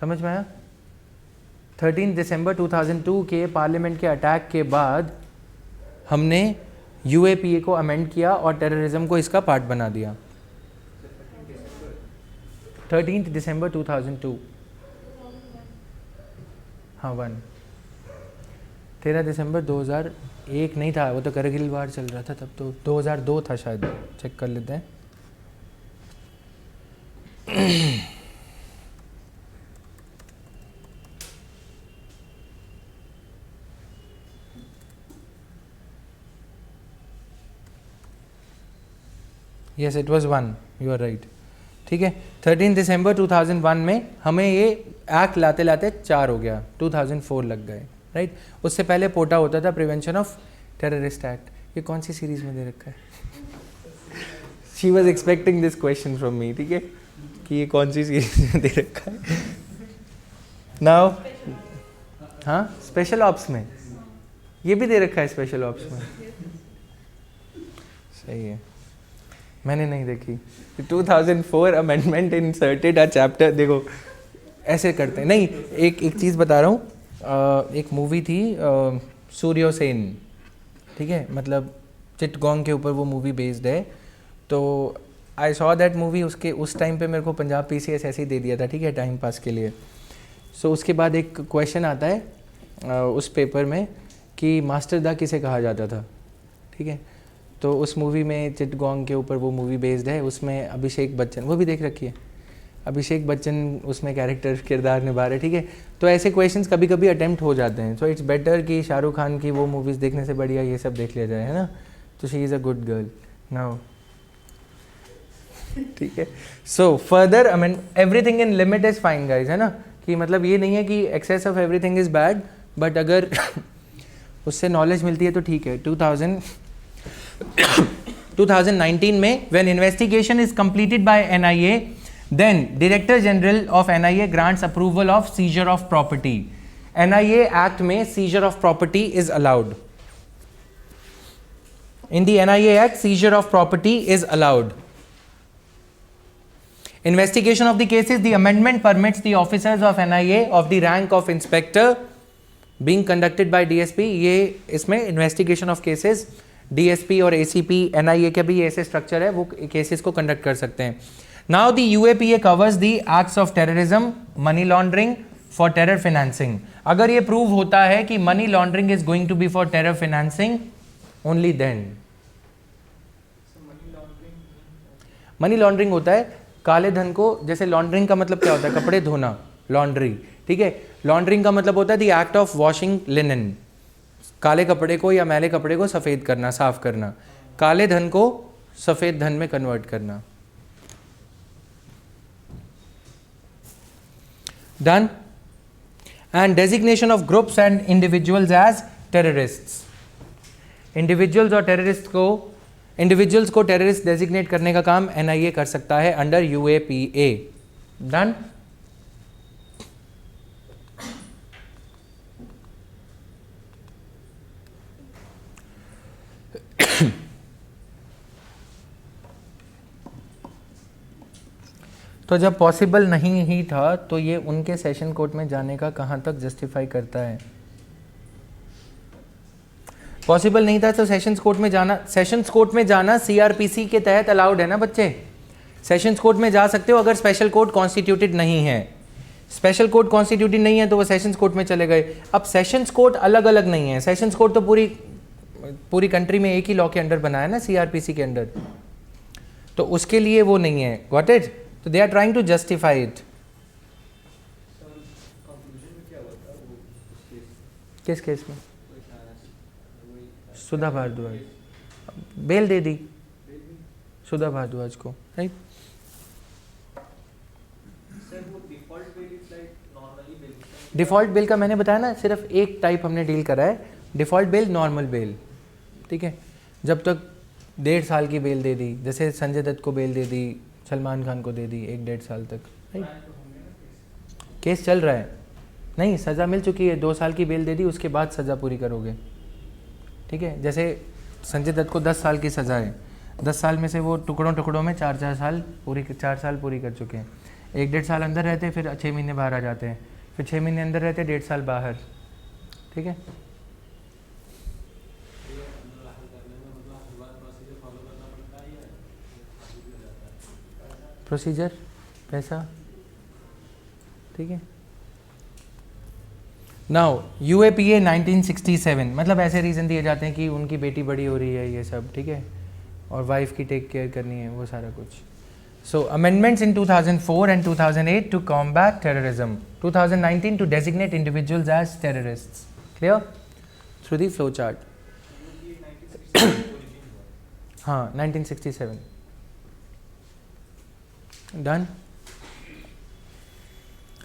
समझ में आया? 13 दिसंबर 2002 के पार्लियामेंट के अटैक के बाद हमने यूएपीए को अमेंड किया और टेररिज्म को इसका पार्ट बना दिया। 13 दिसंबर 2002, हाँ 1। 13 दिसंबर 2001 नहीं था, वो तो करगिल वार चल रहा था तब, तो 2002 था शायद, चेक कर लेते हैं। Yes it was 1, you are right, ठीक है। 13 दिसंबर 2001 में हमें ये एक्ट लाते लाते 4 हो गया, 2004 लग गए, राइट। उससे पहले पोटा होता था, प्रिवेंशन ऑफ टेररिस्ट एक्ट। ये कौन सी सीरीज में दे रखा है? She was expecting this question from me, ठीक है, कि ये कौन सी सीरीज में दे रखा है। नाउ हाँ, स्पेशल ऑप्स में ये भी दे रखा है, स्पेशल ऑप्स में, सही है, मैंने नहीं देखी। 2004 अमेंडमेंट इंसर्टेड अ चैप्टर, देखो ऐसे करते हैं। नहीं, एक चीज़ बता रहा हूँ, एक मूवी थी सूर्यो सेन, ठीक है, मतलब चिटगोंग के ऊपर वो मूवी बेस्ड है। तो आई सॉ दैट मूवी, उसके उस टाइम पे मेरे को पंजाब पीसीएस ऐसे ही दे दिया था, ठीक है, टाइम पास के लिए। सो उसके बाद एक क्वेश्चन आता है उस पेपर में कि मास्टर दा किसे कहा जाता था, ठीक है। तो उस मूवी में चिटगोंग के ऊपर वो मूवी बेस्ड है, उसमें अभिषेक बच्चन, वो भी देख रखी है, अभिषेक बच्चन उसमें किरदार निभा रहे, ठीक है। तो ऐसे क्वेश्चंस कभी कभी अटेम्प्ट हो जाते हैं, सो इट्स बेटर कि शाहरुख खान की वो मूवीज़ देखने से बढ़िया ये सब देख लिया जाए, है ना। तो she is a good girl now, ठीक है। So further, I mean everything in limit is fine guys, है ना, कि मतलब ये नहीं है कि excess of everything is bad, but अगर उससे नॉलेज मिलती है तो ठीक है। 2019 में when investigation is completed by NIA, then director general of NIA grants approval of seizure of property. NIA act में seizure of property is allowed. In the NIA Act, seizure of property is allowed. Investigation of the cases, the amendment permits the officers of NIA of the rank of inspector being conducted by DSP. ये इसमें investigation of cases DSP और ACP NIA के भी ऐसे structure है, वो cases को conduct कर सकते हैं. Now the UAPA covers the acts of terrorism, money laundering for terror financing. अगर ये prove होता है कि money laundering is going to be for terror financing, only then. Money laundering होता है काले धन को, जैसे लॉन्ड्रिंग का मतलब क्या होता है, कपड़े धोना, लॉन्ड्री, ठीक है। लॉन्ड्रिंग का मतलब होता है the act of washing linen, काले कपड़े को या मैले कपड़े को सफ़ेद करना, साफ करना। काले धन को सफ़ेद धन में कन्वर्ट करना। Done. And designation of groups and individuals as terrorists. Individuals को टेररिस्ट डेजिग्नेट करने का काम एनआईए कर सकता है अंडर यूएपीए। डन। तो जब पॉसिबल नहीं ही था तो ये उनके सेशन कोर्ट में जाने का कहाँ तक जस्टिफाई करता है? पॉसिबल नहीं था तो सेशंस कोर्ट में जाना सीआरपीसी के तहत अलाउड है ना बच्चे। सेशंस कोर्ट में जा सकते हो अगर स्पेशल कोर्ट कॉन्स्टिट्यूटेड नहीं है। स्पेशल कोर्ट कॉन्स्टिट्यूटेड नहीं है तो वो सेशंस कोर्ट में चले गए। अब सेशंस कोर्ट अलग अलग नहीं है, सेशंस कोर्ट तो पूरी कंट्री में एक ही लॉ के अंडर बना है ना, सीआरपीसी के अंडर, तो उसके लिए वो नहीं है। Got it? तो they are trying to justify it. किस केस में? सुधा भारद्वाज बेल दे दी सुधा भारद्वाज को, राइट? डिफॉल्ट बेल का मैंने बताया ना, सिर्फ एक टाइप हमने डील करा है, डिफॉल्ट बेल, नॉर्मल बेल, ठीक है। जब तक 1.5 साल की बेल दे दी, जैसे संजय दत्त को बेल दे दी, सलमान खान को दे दी 1-1.5 साल तक, राइट? केस चल रहा है, नहीं सज़ा मिल चुकी है, 2 साल की बेल दे दी, उसके बाद सज़ा पूरी करोगे, ठीक है। जैसे संजय दत्त को 10 साल की सज़ा है, 10 साल में से वो टुकड़ों में 4 साल पूरी कर चुके हैं। 1-1.5 साल अंदर रहते, फिर 6 महीने बाहर आ जाते हैं, फिर 6 महीने अंदर रहते, 1.5 साल बाहर, ठीक है। प्रोसीजर, पैसा, ठीक है। नाउ यूएपीए 1967, मतलब ऐसे रीज़न दिए जाते हैं कि उनकी बेटी बड़ी हो रही है, ये सब, ठीक है, और वाइफ की टेक केयर करनी है, वो सारा कुछ। So amendments in 2004 and 2008 to combat terrorism, 2019 to designate individuals as terrorists. Clear? Through the flow chart. हाँ, 1967। Done.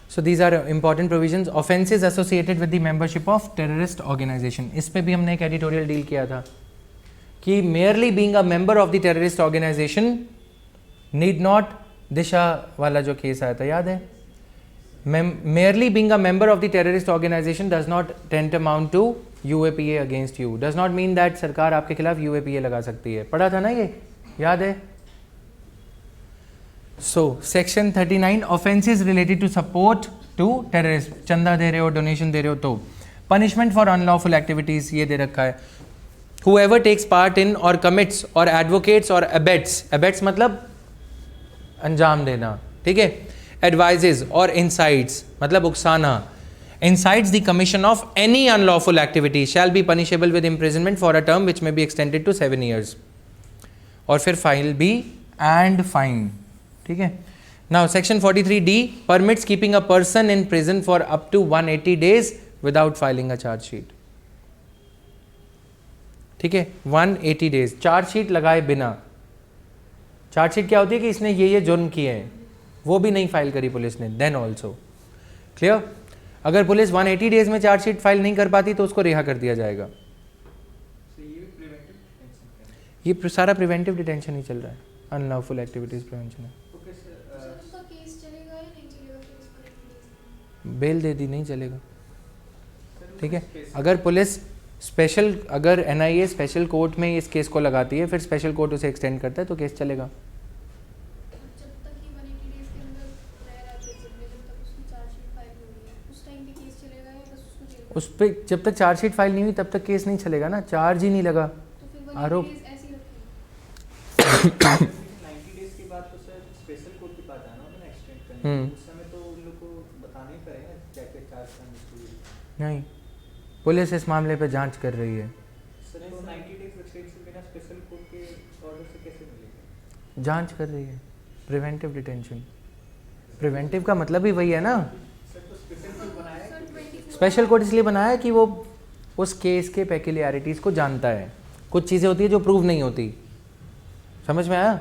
So these are important provisions. Offences associated with the membership of terrorist organization. इस पे भी हमने एक editorial deal किया था कि merely being a member of the terrorist organization need not, दिशा वाला जो केस आया था याद है? Merely being a member of the terrorist organization does not tantamount to UAPA against you. Does not mean that सरकार आपके खिलाफ UAPA लगा सकती है। पढ़ा था ना ये, याद है? So section 39 offences related to support to terrorists, चंदा दे रहे हो, डोनेशन दे रहे हो तो। punishment for unlawful activities ये दे रखा है। whoever takes part in or commits or advocates or abets मतलब अंजाम देना, ठीक है। advises or incites मतलब उकसाना, incites the commission of any unlawful activity shall be punishable with imprisonment for a term which may be extended to 7 years। और फिर फाइन भी and fine, ठीक है। Now section 43D permits keeping a person in prison for up to 180 days without filing a chargesheet, ठीक है। 180 days चार्जशीट लगाए बिना। चार्जशीट क्या होती है कि इसने ये जुर्म किए हैं, वो भी नहीं फाइल करी पुलिस ने, देन ऑल्सो क्लियर? अगर पुलिस 180 डेज में चार्जशीट फाइल नहीं कर पाती तो उसको रिहा कर दिया जाएगा। ये सारा प्रिवेंटिव डिटेंशन ही चल रहा है, अनलॉफुल एक्टिविटीज प्रिवेंशन है। बेल दे दी नहीं चलेगा, ठीक है। अगर पुलिस स्पेशल, अगर एनआईए स्पेशल कोर्ट में इस केस को लगाती है, फिर स्पेशल कोर्ट उसे एक्सटेंड करता है तो केस चलेगा। उस पर जब तक चार्जशीट फाइल नहीं हुई तब तक केस नहीं चलेगा ना, चार्ज ही नहीं लगा आरोप। 90 डेज के बाद तो सर स्पेशल कोर्ट की बात आना होगा ना एक्सटेंड करने, उस समय तो उन लोग को बताना ही पड़ेगा क्या क्या चार्ज करना। नहीं, पुलिस इस मामले पे जांच कर रही है। सर तो 90 डेज एक्सटेंड बिना स्पेशल कोर्ट के ऑर्डर से कैसे मिलेगा? जांच कर रही है, प्रिवेंटिव डिटेंशन। प्रिवेंटिव का मतलब ही वही है ना। स्पेशल कोर्ट इसलिए बनाया कि वो उस केस के पेक्युलियरिटीज़ को जानता है। कुछ चीज़ें होती है जो प्रूव नहीं होती, समझ में आया?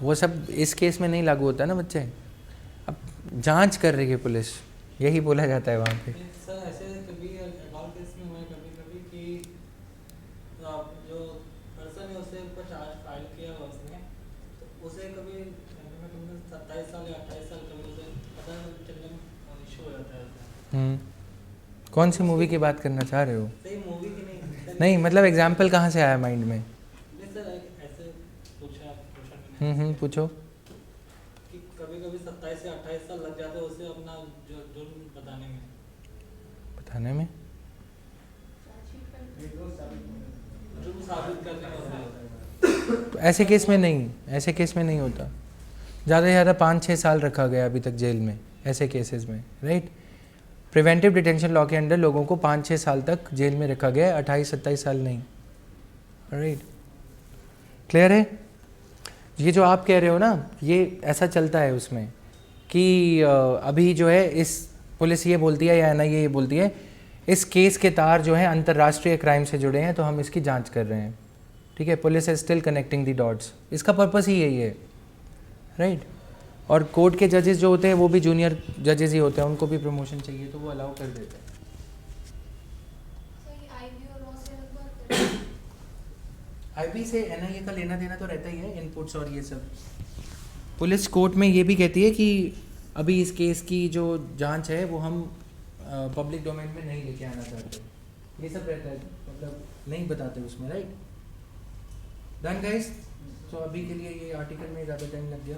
वो सब इस केस में नहीं लागू होता है ना बच्चे। अब जांच कर रही है पुलिस, यही बोला जाता है वहाँ पे। सर ऐसे कभी अकाउंट केस में हुआ कभी कि जो पर्सन है उससे ऊपर चार्ज फाइल किया हुआ उसने, तो उसे कभी 27 साल या 28 साल कभी उसे पता चलने में इशू हो जाता है। कौन सी मूवी की बात करना चाह रहे हो? सही मूवी की नहीं, मतलब एग्जाम्पल कहाँ से आया माइंड में? नहीं सर, ऐसे पूछा पूछो। कि कभी कभी 27 से 28 साल लग जाते हैं उसे अपना जो जुर्म बताने में जुर्म साबित करने में। तो ऐसे केस में नहीं होता। ज़्यादा से ज़्यादा 5-6 साल रखा गया अभी तक जेल में ऐसे केसेस में, राइट। प्रिवेंटिव डिटेंशन लॉ के अंडर लोगों को 5-6 साल तक जेल में रखा गया है, 28-27 साल नहीं, राइट। क्लियर है? ये जो आप कह रहे हो ना, ये ऐसा चलता है उसमें कि अभी जो है इस पुलिस ये बोलती है या एनआईए ये बोलती है इस केस के तार जो हैं अंतर्राष्ट्रीय क्राइम से जुड़े हैं तो हम इसकी जांच कर रहे हैं, ठीक है। Police is still connecting the dots, इसका पर्पस ही यही है, राइट। और कोर्ट के जजेस जो होते हैं वो भी जूनियर जजेस ही होते हैं, उनको भी प्रमोशन चाहिए तो वो अलाउ कर देते हैं। आईबी से एनआईए का लेना देना तो रहता ही है, इनपुट्स और ये सब। पुलिस कोर्ट में ये भी कहती है कि अभी इस केस की जो जांच है वो हम पब्लिक डोमेन में नहीं लेके आना चाहते, ये सब रहता है, मतलब नहीं बताते उसमें, राइट। डन गाइस, तो अभी के लिए ये आर्टिकल में ज़्यादा टाइम लग गया।